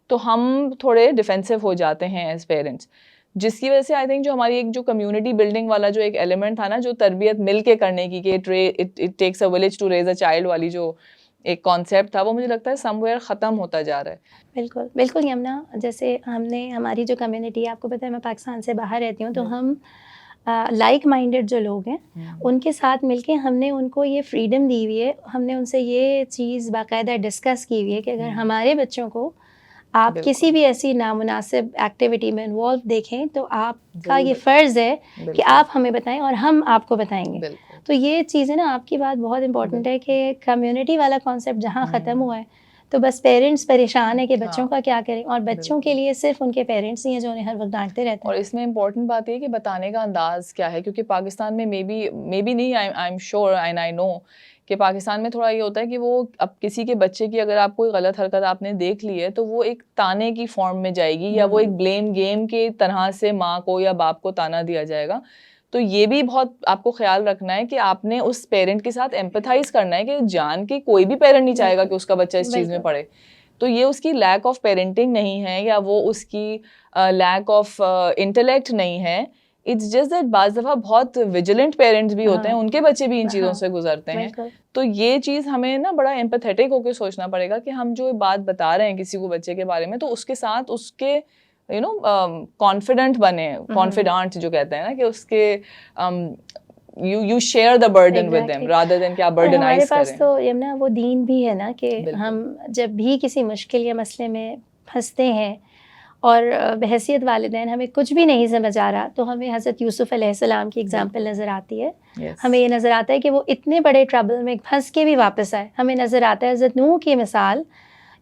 [SPEAKER 1] तो हम थोड़े डिफेंसिव हो जाते हैं एज पेरेंट्स, जिसकी वजह से आई थिंक जो हमारी एक जो कम्युनिटी बिल्डिंग वाला जो एक एलिमेंट था ना, जो तरबियत मिल के करने की कि it takes a village to raise a child वाली जो एक कॉन्सेप्ट था वो मुझे लगता है समवेयर ख़त्म होता जा रहा है।
[SPEAKER 2] बिल्कुल, बिल्कुल यमुना, जैसे हमने हमारी जो कम्युनिटी है, आपको पता है मैं पाकिस्तान से बाहर रहती हूँ, तो हम लाइक माइंडेड जो लोग हैं उनके साथ मिलके हमने उनको ये फ्रीडम दी हुई है, हमने उनसे ये चीज़ बाकायदा डिस्कस की हुई है कि अगर हमारे बच्चों को आप
[SPEAKER 1] बिल्कुल।
[SPEAKER 2] किसी भी ऐसी नामुनासिब एक्टिविटी में इन्वॉल्व देखें तो आपका ये
[SPEAKER 1] ज़रूर
[SPEAKER 2] फ़र्ज़ है कि
[SPEAKER 1] बिल्कुल,
[SPEAKER 2] आप हमें बताएं और हम आपको बताएंगे।
[SPEAKER 1] बिल्कुल।
[SPEAKER 2] तो ये चीज़ें ना, आपकी बात बहुत इंपॉर्टेंट है कि कम्युनिटी वाला कॉन्सेप्ट जहाँ ख़त्म हुआ है, तो बस पेरेंट्स परेशान है कि बच्चों
[SPEAKER 1] हाँ,
[SPEAKER 2] का क्या करें, और बच्चों के
[SPEAKER 1] बिल्कुल।
[SPEAKER 2] लिए सिर्फ उनके पेरेंट्स ही हैं जो उन्हें हर वक्त डांटते रहते
[SPEAKER 1] और
[SPEAKER 2] हैं।
[SPEAKER 1] इसमें इम्पोर्टेंट बात ये है कि बताने का अंदाज़ क्या है, क्योंकि पाकिस्तान में मे बी नहीं, आई am sure and I know कि पाकिस्तान में थोड़ा ये होता है कि वो अब किसी के बच्चे की अगर आप कोई गलत हरकत आपने देख ली है तो वो एक ताने की फॉर्म में जाएगी या वो एक ब्लेम गेम के तरह से माँ को या बाप को ताना दिया जाएगा। तो ये भी बहुत आपको ख्याल रखना है कि आपने उस पेरेंट के साथ एम्पैथाइज़ करना है कि जान के कोई भी पेरेंट नहीं चाहेगा कि उसका बच्चा इस चीज़ में
[SPEAKER 2] बिल्कुल,
[SPEAKER 1] पड़े। तो ये उसकी लैक ऑफ पेरेंटिंग नहीं है या वो उसकी लैक ऑफ इंटेलेक्ट नहीं है। इट्स जस्ट दैट बाज़ दफ़ा बहुत विजिलेंट पेरेंट्स भी होते हैं,
[SPEAKER 2] हाँ,
[SPEAKER 1] उनके बच्चे भी इन चीज़ों
[SPEAKER 2] हाँ,
[SPEAKER 1] से गुज़रते हैं।
[SPEAKER 2] बिल्कुल।
[SPEAKER 1] तो ये चीज़ हमें ना बड़ा एम्पैथेटिक होके सोचना पड़ेगा कि हम जो बात बता रहे हैं किसी को बच्चे के बारे में, तो उसके साथ उसके कॉन्फिडेंट बने, कॉन्फिडेंट जो कहते हैं ना कि उसके you share the burden with them
[SPEAKER 2] exactly.
[SPEAKER 1] Rather than कि आप
[SPEAKER 2] और हमारे
[SPEAKER 1] बर्डनाइज़
[SPEAKER 2] पास
[SPEAKER 1] करें।
[SPEAKER 2] तो यमुना वो दीन भी है ना कि
[SPEAKER 1] बिल्कुल।
[SPEAKER 2] हम जब भी किसी मुश्किल या मसले में फंसते हैं और बहैसियत वालिदैन हमें कुछ भी नहीं समझ आ रहा, तो हमें हज़रत यूसुफ़ अलैहिस्सलाम की एग्ज़ाम्पल नज़र आती है।
[SPEAKER 1] यस।
[SPEAKER 2] हमें ये नज़र आता है कि वो इतने बड़े ट्रबल में फंस के भी वापस आए। हमें नज़र आता है हज़रत नूह की मिसाल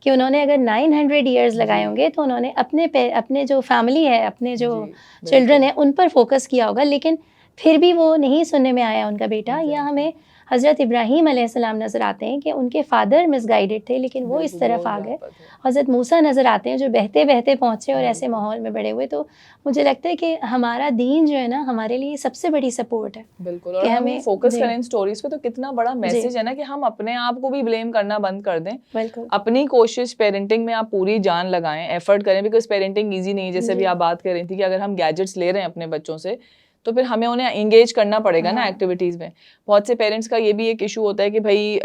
[SPEAKER 2] कि उन्होंने अगर 900 ईयर्स लगाए
[SPEAKER 1] जी।
[SPEAKER 2] होंगे तो उन्होंने अपने जो फैमिली है, अपने जो
[SPEAKER 1] जी,
[SPEAKER 2] चिल्ड्रन
[SPEAKER 1] बिल्कुल।
[SPEAKER 2] हैं, उन पर फोकस किया होगा, लेकिन फिर भी वो नहीं सुनने में आया उनका बेटा। या हमें हज़रत इब्राहीम अलैहिस्सलाम नज़र आते हैं कि उनके फादर मिसगाइडेड थे लेकिन वो इस
[SPEAKER 1] बिल्कुल,
[SPEAKER 2] तरफ
[SPEAKER 1] वो
[SPEAKER 2] आ गए।
[SPEAKER 1] बात है।
[SPEAKER 2] हज़रत मूसा नज़र आते हैं जो बहते बहते पहुँचे और ऐसे
[SPEAKER 1] बिल्कुल।
[SPEAKER 2] माहौल में बड़े हुए। तो मुझे लगता है कि हमारा दीन जो है ना, हमारे लिए सबसे बड़ी सपोर्ट है
[SPEAKER 1] बिल्कुल, और
[SPEAKER 2] कि
[SPEAKER 1] अगर हम
[SPEAKER 2] हमें
[SPEAKER 1] फोकस
[SPEAKER 2] जी,
[SPEAKER 1] करें इन स्टोरीज पे तो कितना बड़ा
[SPEAKER 2] जी,
[SPEAKER 1] मैसेज है ना कि हम अपने आप को भी ब्लेम करना बंद कर दें।
[SPEAKER 2] बिल्कुल,
[SPEAKER 1] अपनी कोशिश पेरेंटिंग में आप पूरी जान लगाएं, एफर्ट करें, बिकॉज पेरेंटिंग इजी नहीं है। जैसे
[SPEAKER 2] जी,
[SPEAKER 1] अभी आप बात कर रही थी कि अगर हम गैजेट्स ले रहे हैं अपने बच्चों से तो फिर हमें उन्हें एंगेज करना पड़ेगा ना
[SPEAKER 2] हाँ,
[SPEAKER 1] एक्टिविटीज़ में। बहुत से पेरेंट्स का ये भी एक इशू होता है कि भाई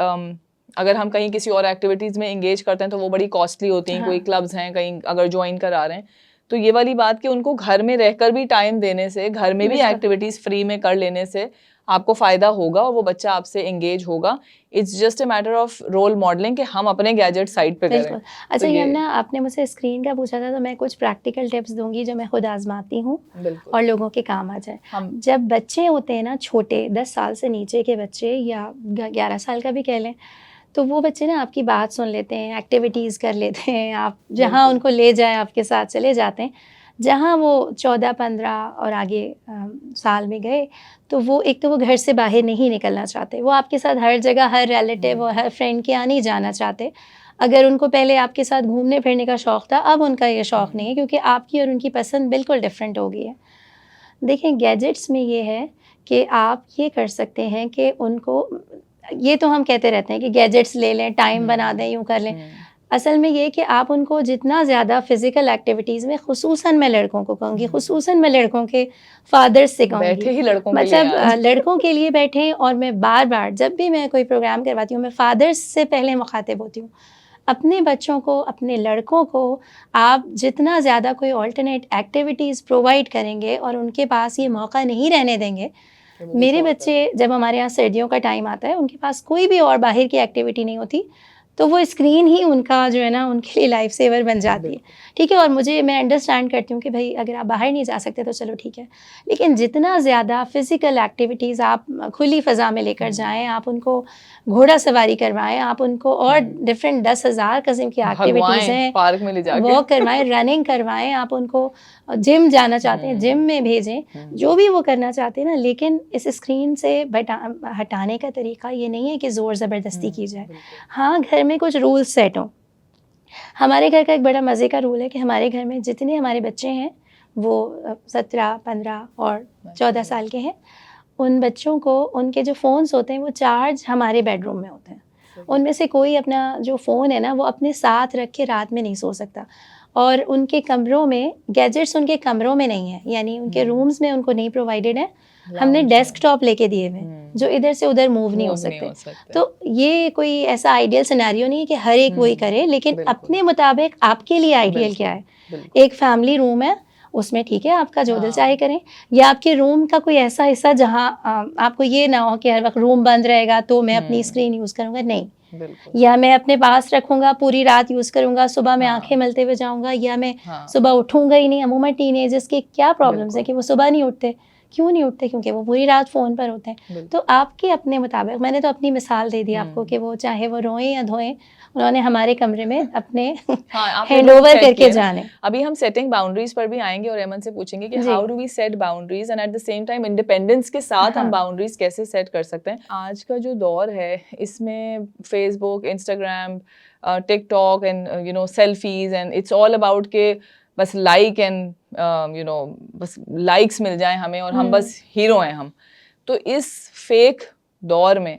[SPEAKER 1] अगर हम कहीं किसी और एक्टिविटीज़ में एंगेज करते हैं तो वो बड़ी कॉस्टली होती हैं,
[SPEAKER 2] हाँ,
[SPEAKER 1] कोई क्लब्स हैं कहीं अगर ज्वाइन करा रहे हैं, तो ये वाली बात कि उनको घर में रहकर भी टाइम देने से, घर में भी
[SPEAKER 2] बिल्कुल।
[SPEAKER 1] एक्टिविटीज़ फ्री में कर लेने से आपको फ़ायदा होगा और वो बच्चा आपसे एंगेज होगा। It's just a matter of role modelling कि हम अपने गैजेट साइड पे करें।
[SPEAKER 2] बिल्कुल।
[SPEAKER 1] तो
[SPEAKER 2] अच्छा
[SPEAKER 1] ये
[SPEAKER 2] यमुना, आपने मुझसे स्क्रीन का पूछा था, तो मैं कुछ प्रैक्टिकल टिप्स दूँगी जो मैं खुद आज़माती हूँ
[SPEAKER 1] बिल्कुल।
[SPEAKER 2] और लोगों के काम आ जाए।
[SPEAKER 1] हम
[SPEAKER 2] जब बच्चे होते हैं ना छोटे, 10 साल से नीचे के बच्चे या 11 साल का भी कह लें, तो वो बच्चे ना आपकी बात सुन लेते हैं, एक्टिविटीज़ कर लेते हैं, आप जहाँ
[SPEAKER 1] बिल्कुल।
[SPEAKER 2] उनको ले जाएँ आपके साथ चले जाते हैं। जहाँ वो 14-15 और आगे साल में गए, तो वो एक तो वो घर से बाहर नहीं निकलना चाहते। वो आपके साथ हर जगह, हर रिलेटिव और हर फ्रेंड के यहाँ नहीं जाना चाहते। अगर उनको पहले आपके साथ घूमने-फिरने का शौक था, अब उनका ये शौक नहीं है, क्योंकि आपकी और उनकी पसंद बिल्कुल डिफरेंट हो गई है। देखिए, गैजेट्स में ये है कि आप ये कर सकते हैं कि उनको, ये तो हम कहते रहते हैं कि गैजेट्स ले लें, टाइम बना दें, यूँ कर लें। असल में ये कि आप उनको जितना ज़्यादा फ़िज़िकल एक्टिविटीज़ में, ख़ुसूसन मैं लड़कों को कहूँगी, ख़ुसूसन मैं लड़कों के फ़ादर्स से कहूँगी,
[SPEAKER 1] बैठे ही लड़कों के लिए
[SPEAKER 2] मतलब
[SPEAKER 1] आज।
[SPEAKER 2] लड़कों के लिए बैठें। और मैं बार-बार जब भी मैं कोई प्रोग्राम करवाती हूँ, मैं फ़ादर्स से पहले मुख़ातिब होती हूँ। अपने बच्चों को, अपने लड़कों को आप जितना ज़्यादा कोई अल्टरनेट एक्टिविटीज़ प्रोवाइड करेंगे और उनके पास ये मौका नहीं रहने देंगे। मेरे बच्चे जब हमारे यहाँ सर्दियों का टाइम आता है, उनके पास कोई भी और बाहर की एक्टिविटी नहीं होती, तो वो स्क्रीन ही उनका जो है ना, उनके लिए लाइफ सेवर बन जाती है। ठीक है, और मैं अंडरस्टैंड करती हूँ कि भाई अगर आप बाहर नहीं जा सकते तो चलो ठीक है, लेकिन जितना ज़्यादा फ़िज़िकल एक्टिविटीज़ आप खुली फ़ज़ा में लेकर जाएँ, आप उनको घोड़ा सवारी करवाएँ, आप उनको और डिफरेंट 10,000 किस्म की एक्टिविटीज़
[SPEAKER 1] भगवाएं
[SPEAKER 2] हैं,
[SPEAKER 1] पार्क में ले जाके।
[SPEAKER 2] वॉक करवाएँ, रनिंग करवाएँ, आप उनको जिम जाना चाहते हैं, जिम में भेजें, जो भी वो करना चाहते हैं ना। लेकिन इस स्क्रीन से हटाने का तरीका ये नहीं है कि ज़ोर ज़बरदस्ती की जाए। हाँ, घर में कुछ रूल्स सेट हों। हमारे घर का एक बड़ा मज़े का रूल है कि हमारे घर में जितने हमारे बच्चे हैं, वो 17, 15 और 14 साल के हैं। उन बच्चों को उनके जो फ़ोन्स होते हैं वो चार्ज हमारे बेडरूम में होते हैं। उनमें से कोई अपना जो फ़ोन है ना, वो अपने साथ रख के रात में नहीं सो सकता। और उनके कमरों में गैजेट्स, उनके कमरों में नहीं है, यानी उनके रूम्स में उनको नहीं प्रोवाइडेड है। हमने डेस्कटॉप लेके दिए हुए हैं। जो इधर से उधर मूव नहीं हो सकते। तो ये कोई ऐसा आइडियल सिनेरियो नहीं है कि हर एक वही करे, लेकिन
[SPEAKER 1] बिल्कुल।
[SPEAKER 2] अपने मुताबिक आपके लिए आइडियल क्या है।
[SPEAKER 1] बिल्कुल।
[SPEAKER 2] एक फैमिली रूम है, उसमें ठीक है आपका जो दिल
[SPEAKER 1] हाँ।
[SPEAKER 2] चाहे करें, या आपके रूम का कोई ऐसा हिस्सा जहाँ आपको ये ना हो कि हर वक्त रूम बंद रहेगा तो मैं अपनी स्क्रीन यूज़ करूँगा, नहीं।
[SPEAKER 1] बिल्कुल।
[SPEAKER 2] या मैं अपने पास रखूँगा, पूरी रात यूज़ करूँगा, सुबह मैं
[SPEAKER 1] हाँ।
[SPEAKER 2] आँखें मलते हुए जाऊँगा, या मैं
[SPEAKER 1] हाँ।
[SPEAKER 2] सुबह उठूँगा ही नहीं। अमूमन टीनेजर्स के क्या प्रॉब्लम्स हैं कि वो सुबह नहीं उठते। क्यों नहीं उठते? क्योंकि वो पूरी रात फ़ोन पर होते हैं।
[SPEAKER 1] बिल्कुल।
[SPEAKER 2] तो आपके अपने मुताबिक, मैंने तो अपनी मिसाल दे दी आपको कि वो चाहे वो रोएँ या धोएँ, उन्होंने हमारे कमरे में अपने
[SPEAKER 1] हाँ,
[SPEAKER 2] हैंड ओवर करके जाने।
[SPEAKER 1] अभी हम सेटिंग बाउंड्रीज पर भी आएंगे और एमन से पूछेंगे कि
[SPEAKER 2] जी।
[SPEAKER 1] How do we set boundaries and at the same time independence के साथ हम
[SPEAKER 2] हाँ।
[SPEAKER 1] बाउंड्रीज कैसे सेट कर सकते हैं। आज का जो दौर है इसमें Facebook, Instagram, TikTok and you know selfies and it's all about के बस लाइक एंड यू नो बस लाइक्स मिल जाएं हमें और हम बस हीरो हैं हम। तो इस फेक दौर में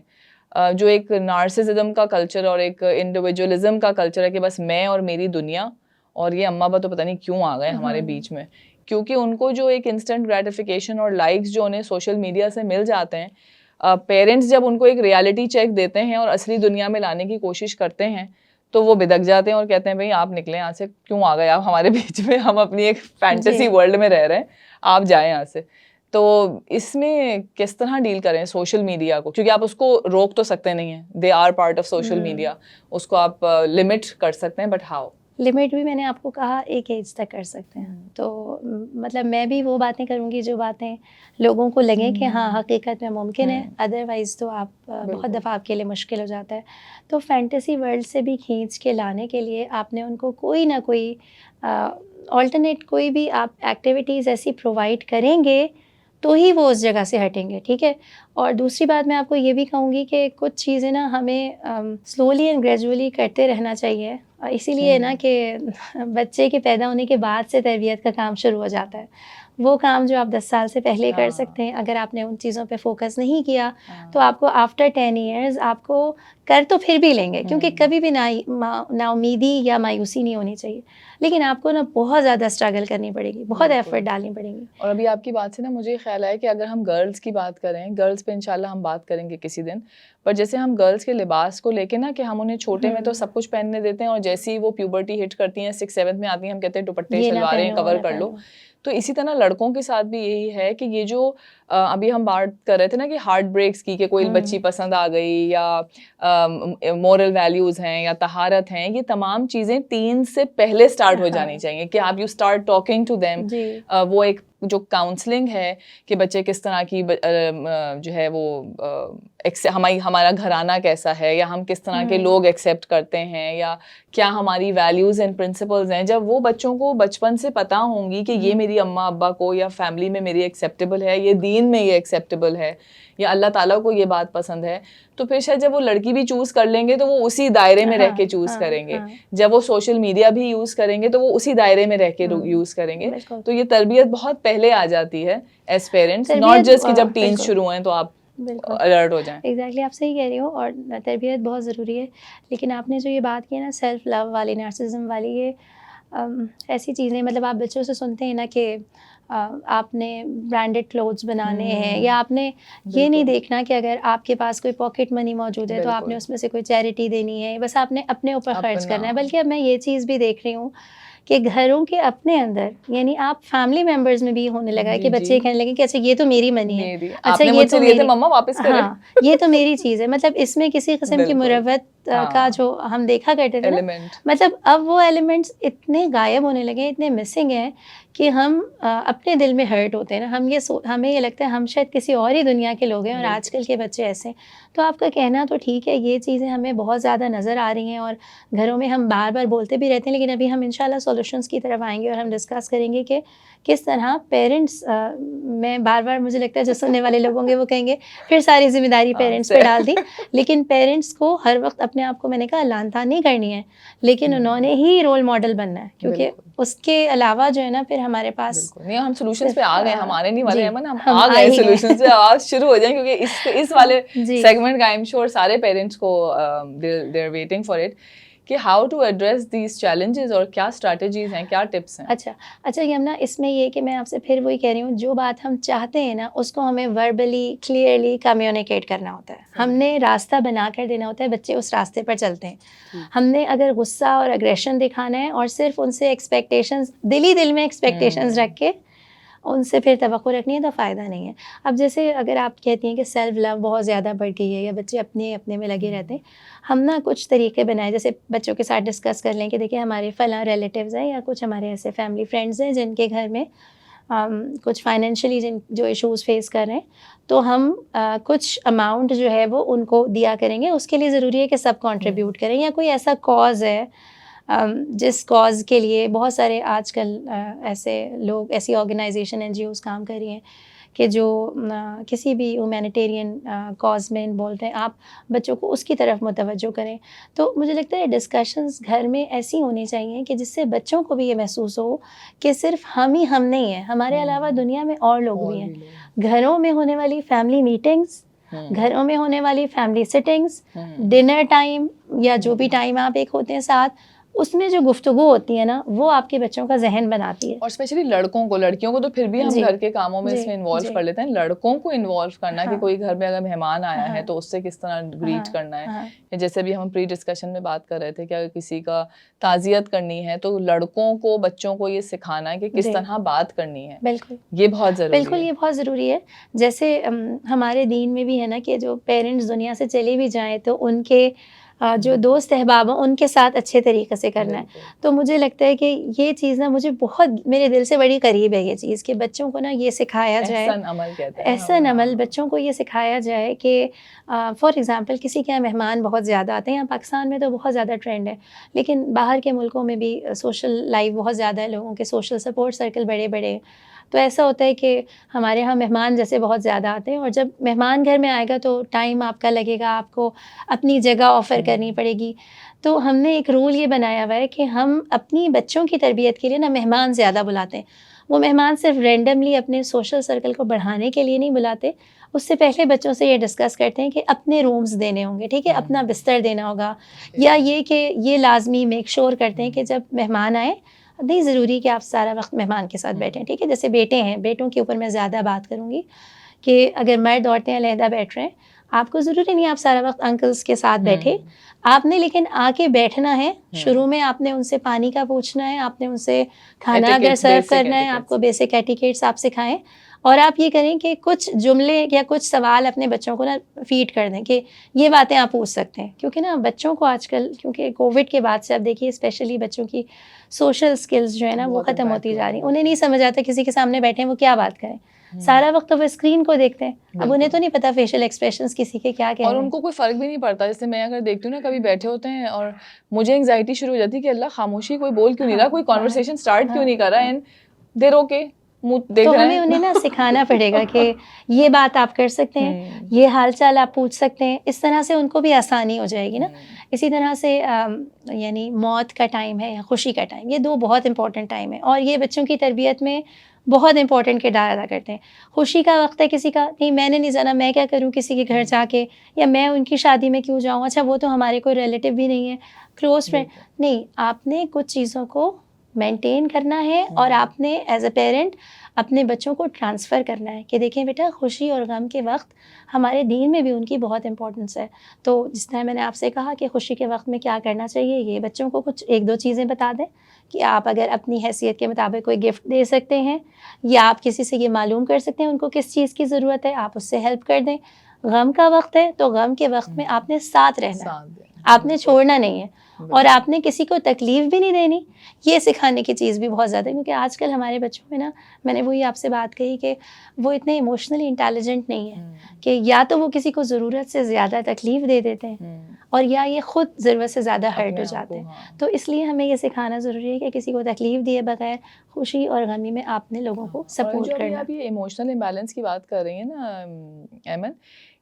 [SPEAKER 1] जो एक नार्सिसिज्म का कल्चर और एक इंडिविजुअलिज्म का कल्चर है कि बस मैं और मेरी दुनिया, और ये अम्मा तो पता नहीं क्यों आ गए हमारे बीच में, क्योंकि उनको जो एक इंस्टेंट ग्रेटिफिकेशन और लाइक्स जो उन्हें सोशल मीडिया से मिल जाते हैं, पेरेंट्स जब उनको एक रियलिटी चेक देते हैं और असली दुनिया में लाने की कोशिश करते हैं तो वो बिदक जाते हैं और कहते हैं भाई आप निकले यहाँ से, क्यों आ गए आप हमारे बीच में, हम अपनी एक फैंटेसी वर्ल्ड में रह रहे हैं, आप जाएं यहाँ से। तो इसमें किस तरह डील करें सोशल मीडिया को, क्योंकि आप उसको रोक तो सकते नहीं हैं, they are part of social media, उसको आप लिमिट कर सकते हैं, बट हाउ?
[SPEAKER 2] लिमिट भी मैंने आपको कहा एक एज तक कर सकते हैं। तो मतलब मैं भी वो बातें करूँगी जो बातें लोगों को लगे कि हाँ हकीकत में मुमकिन है, अदरवाइज़ तो आप बहुत दफ़ा आपके लिए मुश्किल हो जाता है। तो फैंटेसी वर्ल्ड से भी खींच के लाने के लिए आपने उनको कोई ना कोई ऑल्टरनेट कोई भी आप एक्टिविटीज़ ऐसी प्रोवाइड करेंगे तो ही वो उस जगह से हटेंगे, ठीक है। और दूसरी बात मैं आपको ये भी कहूँगी कि कुछ चीज़ें ना हमें स्लोली एंड ग्रेजुअली करते रहना चाहिए। इसीलिए ना कि बच्चे के पैदा होने के बाद से तरबियत का काम शुरू हो जाता है। वो काम जो आप 10 साल से पहले कर सकते हैं, अगर आपने उन चीज़ों पे फोकस नहीं किया तो आपको आफ्टर 10 इयर्स आपको कर तो फिर भी लेंगे, क्योंकि कभी भी नाउमीदी या मायूसी नहीं होनी चाहिए, लेकिन आपको ना बहुत ज़्यादा स्ट्रगल करनी पड़ेगी, बहुत एफर्ट डालनी पड़ेगी।
[SPEAKER 1] और अभी आपकी बात से ना मुझे ख्याल आया कि अगर हम गर्ल्स की बात करें, गर्ल्स पे इंशाल्लाह हम बात करेंगे किसी दिन, पर जैसे हम गर्ल्स के लिबास को लेके ना कि हम उन्हें छोटे में तो सब कुछ पहनने देते हैं और जैसे ही वो प्यूबर्टी हिट करती हैं 6-7 में आती हैं हम कहते हैं दुपट्टे शलवारें कवर कर लो। तो इसी तरह लड़कों के साथ भी यही है कि ये जो अभी हम बात कर रहे थे ना कि हार्ट ब्रेक्स की, कि कोई बच्ची पसंद आ गई या मोरल वैल्यूज़ हैं या तहारत हैं, ये तमाम चीज़ें 3 से पहले स्टार्ट हो जानी चाहिए कि आप you start talking to them. वो एक जो काउंसलिंग है कि बच्चे किस तरह की जो है वो हमारा घराना कैसा है, या हम किस तरह के लोग एक्सेप्ट करते हैं, या क्या हमारी वैल्यूज़ एंड प्रिंसिपल्स हैं, जब वो बच्चों को बचपन से पता होंगी कि ये मेरी अम्मा अब्बा को या फैमिली में मेरी एक्सेप्टेबल है, ये दीन में ये एक्सेप्टेबल है, या अल्लाह ताला को ये बात पसंद है, तो फिर शायद जब वो लड़की भी चूज़ कर लेंगे तो वो उसी दायरे में रह के चूज़ करेंगे। जब वो सोशल मीडिया भी यूज़ करेंगे तो वो उसी दायरे में रह के यूज़ करेंगे। तो ये तरबियत बहुत पहले आ जाती है एज पेरेंट्स, नॉट जस्ट कि जब टीन्स शुरू हैं तो आप अलर्ट हो जाएं।
[SPEAKER 2] एग्जैक्टली आप सही कह रही हो, और तरबियत बहुत ज़रूरी है। लेकिन आपने जो ये बात की है ना सेल्फ लव वाली, नार्सिसिज्म वाली, ये ऐसी चीज़ें, मतलब आप बच्चों से सुनते हैं ना कि आपने ब्रांडेड क्लोथ्स बनाने हैं, या आपने ये नहीं देखना कि अगर आपके पास कोई पॉकेट मनी मौजूद है तो आपने उसमें से कोई चैरिटी देनी है, बस आपने अपने ऊपर खर्च करना है। बल्कि अब मैं ये चीज़ भी देख रही हूँ कि घरों के अपने अंदर, यानी आप फैमिली मेंबर्स में भी होने लगा है कि बच्चे कहने लगे कि अच्छा ये तो मेरी मनी है, अच्छा ये तो मेरी,
[SPEAKER 1] मम्मा वापस करें,
[SPEAKER 2] हाँ ये तो मेरी चीज़ है। मतलब इसमें किसी किस्म की मुरवत का जो हम देखा करते थे ना, मतलब अब वो एलिमेंट्स इतने गायब होने लगे, इतने मिसिंग हैं कि हम अपने दिल में हर्ट होते हैं ना। हमें ये लगता है हम शायद किसी और ही दुनिया के लोग हैं, और आजकल के बच्चे ऐसे हैं। तो आपका कहना तो ठीक है, ये चीज़ें हमें बहुत ज़्यादा नज़र आ रही हैं और घरों में हम बार बार बोलते भी रहते हैं, लेकिन अभी हम इंशाल्लाह सॉल्यूशंस की तरफ आएंगे और हम डिस्कस करेंगे कि किस तरह पेरेंट्स, मैं बार बार, मुझे लगता है जो सुनने वाले लोग होंगे वो कहेंगे फिर सारी जिम्मेदारी पेरेंट्स पे डाल दी, लेकिन पेरेंट्स को हर वक्त अपने आप को, मैंने कहा, लानता नहीं करनी है, लेकिन उन्होंने ही रोल मॉडल बनना है, क्योंकि उसके अलावा जो है ना फिर हमारे पास
[SPEAKER 1] नहीं, हम सॉल्यूशंस पे आ गए, हमारे नहीं वाले हम आ गए सॉल्यूशंस पे, आवाज शुरू हो जाए, क्योंकि इस वाले सेगमेंट का आई एम श्योर सारे पेरेंट्स को they are waiting for it, कि how to address these challenges और क्या स्ट्रैटेजीज हैं, क्या टिप्स हैं?
[SPEAKER 2] अच्छा यमुना, इसमें ये कि मैं आपसे फिर वही कह रही हूँ, जो बात हम चाहते हैं ना उसको हमें वर्बली क्लियरली कम्युनिकेट करना होता है, हमने रास्ता बना कर देना होता है, बच्चे उस रास्ते पर चलते हैं। हमने अगर गुस्सा और अग्रेशन दिखाना है और सिर्फ उनसे एक्सपेक्टेशंस, दिल में एक्सपेक्टेशंस रख के उनसे फिर तवक्को रखनी है तो फ़ायदा नहीं है। अब जैसे अगर आप कहती हैं कि सेल्फ़ लव बहुत ज़्यादा बढ़ गई है या बच्चे अपने में लगे रहते हैं, हम ना कुछ तरीके बनाए, जैसे बच्चों के साथ डिस्कस कर लें कि देखिए हमारे फ़लाँ रिलेटिव्स हैं या कुछ हमारे ऐसे फैमिली फ्रेंड्स हैं जिनके घर में कुछ फाइनेंशियली जो इश्यूज़ फेस कर रहे हैं, तो हम कुछ अमाउंट जो है वो उनको दिया करेंगे। उसके लिए ज़रूरी है कि सब कंट्रीब्यूट करें, या कोई ऐसा कॉज़ है जिस कॉज़ के लिए बहुत सारे आजकल ऐसे लोग, ऐसी ऑर्गेनाइजेशन एनजीओज़ काम कर रही हैं कि जो किसी भी ह्यूमैनिटेरियन कॉज़ में इन्वॉल्व हैं, आप बच्चों को उसकी तरफ मुतवज्जो करें। तो मुझे लगता है डिस्कशंस घर में ऐसी होनी चाहिए कि जिससे बच्चों को भी ये महसूस हो कि सिर्फ हम नहीं हैं, हमारे अलावा दुनिया में और लोग भी हैं। घरों में होने वाली फैमिली मीटिंग्स, घरों में होने वाली फैमिली सिटिंग्स, डिनर टाइम या जो भी टाइम आप एक होते हैं साथ, उसमें जो गुफ्तगू होती है ना, वो आपके बच्चों का जहन बनाती है।
[SPEAKER 1] और स्पेशली लड़कों को, लड़कियों को तो फिर भी हम
[SPEAKER 2] जी,
[SPEAKER 1] घर के कामों में
[SPEAKER 2] जी,
[SPEAKER 1] इसमें इन्वॉल्व
[SPEAKER 2] जी।
[SPEAKER 1] कर लेते हैं, लड़कों को इन्वॉल्व करना कि
[SPEAKER 2] हाँ,
[SPEAKER 1] कोई घर में अगर मेहमान आया है
[SPEAKER 2] हाँ,
[SPEAKER 1] तो उससे किस तरह ग्रीट
[SPEAKER 2] हाँ,
[SPEAKER 1] करना है,
[SPEAKER 2] हाँ,
[SPEAKER 1] या जैसे भी हम प्री डिस्कशन में बात कर रहे थे कि अगर किसी का ताज़ियत करनी है तो लड़कों को, बच्चों को ये सिखाना है कि किस
[SPEAKER 2] जी,
[SPEAKER 1] तरह बात करनी है,
[SPEAKER 2] बिल्कुल।
[SPEAKER 1] ये बहुत ज़रूरी
[SPEAKER 2] बिल्कुल,
[SPEAKER 1] है।
[SPEAKER 2] ये बहुत ज़रूरी है। जैसे हमारे दीन में भी है ना कि जो पेरेंट्स दुनिया से चले भी जाएँ तो उनके जो दोस्त अहबाब हैं उनके साथ अच्छे तरीके से करना है।
[SPEAKER 1] बिल्कुल।
[SPEAKER 2] तो मुझे लगता है कि ये चीज़ ना मुझे बहुत मेरे दिल से बड़ी करीब है ये चीज़, कि बच्चों को ना ये सिखाया जाए,
[SPEAKER 1] एहसन अमल कहते हैं
[SPEAKER 2] एहसन
[SPEAKER 1] हम।
[SPEAKER 2] अमल बच्चों को ये सिखाया जाए कि फॉर एग्ज़ाम्पल किसी के यहाँ मेहमान बहुत ज़्यादा आते हैं, यहाँ पाकिस्तान में तो बहुत ज़्यादा ट्रेंड है, लेकिन बाहर के मुल्कों में भी सोशल लाइफ बहुत ज़्यादा है, लोगों के सोशल सपोर्ट सर्कल बड़े-बड़े। तो ऐसा होता है कि हमारे यहाँ मेहमान जैसे बहुत ज़्यादा आते हैं, और जब मेहमान घर में आएगा तो टाइम आपका लगेगा, आपको अपनी जगह ऑफ़र करनी पड़ेगी। तो हमने एक रूल ये बनाया हुआ है कि हम अपनी बच्चों की तरबियत के लिए ना मेहमान ज़्यादा बुलाते हैं। वो मेहमान सिर्फ रैंडमली अपने सोशल सर्कल को बढ़ाने के लिए नहीं बुलाते, उससे पहले बच्चों से ये डिस्कस करते हैं कि अपने रूम्स देने होंगे, ठीक है? अपना बिस्तर देना होगा, या ये कि ये लाज़मी मेक श्योर करते हैं कि जब मेहमान आए, नहीं ज़रूरी कि आप सारा वक्त मेहमान के साथ बैठें, ठीक है? जैसे बेटे हैं, बेटों के ऊपर मैं ज़्यादा बात करूँगी कि अगर मर्द औरतें अलहदा बैठ रहे हैं, आपको ज़रूरी नहीं आप सारा वक्त अंकल्स के साथ बैठे, आपने लेकिन आके बैठना है। शुरू में आपने उनसे पानी का पूछना है, आपने उनसे खाना अगर सर्व करना है, आपको बेसिक एटिकेट्स आप सिखाएं, और आप ये करें कि कुछ जुमले या कुछ सवाल अपने बच्चों को ना फीड कर दें कि ये बातें आप पूछ सकते हैं, क्योंकि ना बच्चों को आजकल, क्योंकि कोविड के बाद से आप देखिए स्पेशली बच्चों की सोशल स्किल्स जो है ना वो ख़त्म होती जा रही हैं। उन्हें नहीं समझ आता किसी के सामने बैठे हैं वो क्या बात करें, सारा वक्त तो वो स्क्रीन को देखते हैं। अब उन्हें तो नहीं पता फेशियल एक्सप्रेशंस किसी के क्या कह
[SPEAKER 1] और
[SPEAKER 2] रहे हैं।
[SPEAKER 1] उनको कोई फ़र्क भी नहीं पड़ता। जैसे मैं अगर देखती हूँ ना, कभी बैठे होते हैं और मुझे एंग्ज़ायटी शुरू हो जाती है कि अल्लाह खामोशी, कोई बोल क्यों नहीं रहा, कोई कन्वर्सेशन स्टार्ट क्यों नहीं कर रहा, एंड देयर ओके, मुँह देख
[SPEAKER 2] तो
[SPEAKER 1] रहे
[SPEAKER 2] हमें उन्हें ना
[SPEAKER 1] हैं।
[SPEAKER 2] सिखाना पड़ेगा कि ये बात आप कर सकते हैं, ये हाल-चाल आप पूछ सकते हैं, इस तरह से उनको भी आसानी हो जाएगी ना। इसी तरह से यानी मौत का टाइम है या खुशी का टाइम, ये 2 बहुत इम्पोर्टेंट टाइम है और ये बच्चों की तरबियत में बहुत इम्पोर्टेंट किरदार अदा करते हैं। खुशी का वक़्त है किसी का, नहीं मैंने नहीं जाना, मैं क्या करूँ किसी के घर जाके, या मैं उनकी शादी में क्यों जाऊँ, अच्छा वो तो हमारे कोई रिलेटिव भी नहीं है, क्लोज़ फ्रेंड नहीं, आपने कुछ चीज़ों को मेंटेन करना है और आपने एज़ अ पेरेंट अपने बच्चों को ट्रांसफ़र करना है कि देखें बेटा, खुशी और गम के वक्त हमारे दीन में भी उनकी बहुत इंपॉर्टेंस है। तो जिस तरह मैंने आपसे कहा कि खुशी के वक्त में क्या करना चाहिए, ये बच्चों को कुछ 1-2 चीज़ें बता दें कि आप अगर अपनी हैसियत के मुताबिक कोई गिफ्ट दे सकते हैं, या आप किसी से ये मालूम कर सकते हैं उनको किस चीज़ की ज़रूरत है, आप उससे हेल्प कर दें। गम का वक्त है तो गम के वक्त में आपने साथ रहना है, आपने छोड़ना नहीं है, और आपने किसी को तकलीफ़ भी नहीं देनी। ये सिखाने की चीज़ भी बहुत ज़्यादा है, क्योंकि आजकल हमारे बच्चों में ना, मैंने वही आपसे बात कही कि वो इतने इमोशनली इंटेलिजेंट नहीं है कि या तो वो किसी को ज़रूरत से ज़्यादा तकलीफ़ दे देते हैं, और या ये खुद ज़रूरत से ज़्यादा हर्ट हो जाते हैं। तो इसलिए हमें ये सिखाना ज़रूरी है कि किसी को तकलीफ़ दिए बगैर खुशी और गमी में आपने लोगों को
[SPEAKER 1] और
[SPEAKER 2] सपोर्ट
[SPEAKER 1] जो अभी
[SPEAKER 2] करना।
[SPEAKER 1] आप ये इमोशनल इम्बैलेंस की बात कर रही हैं ना ऐमन,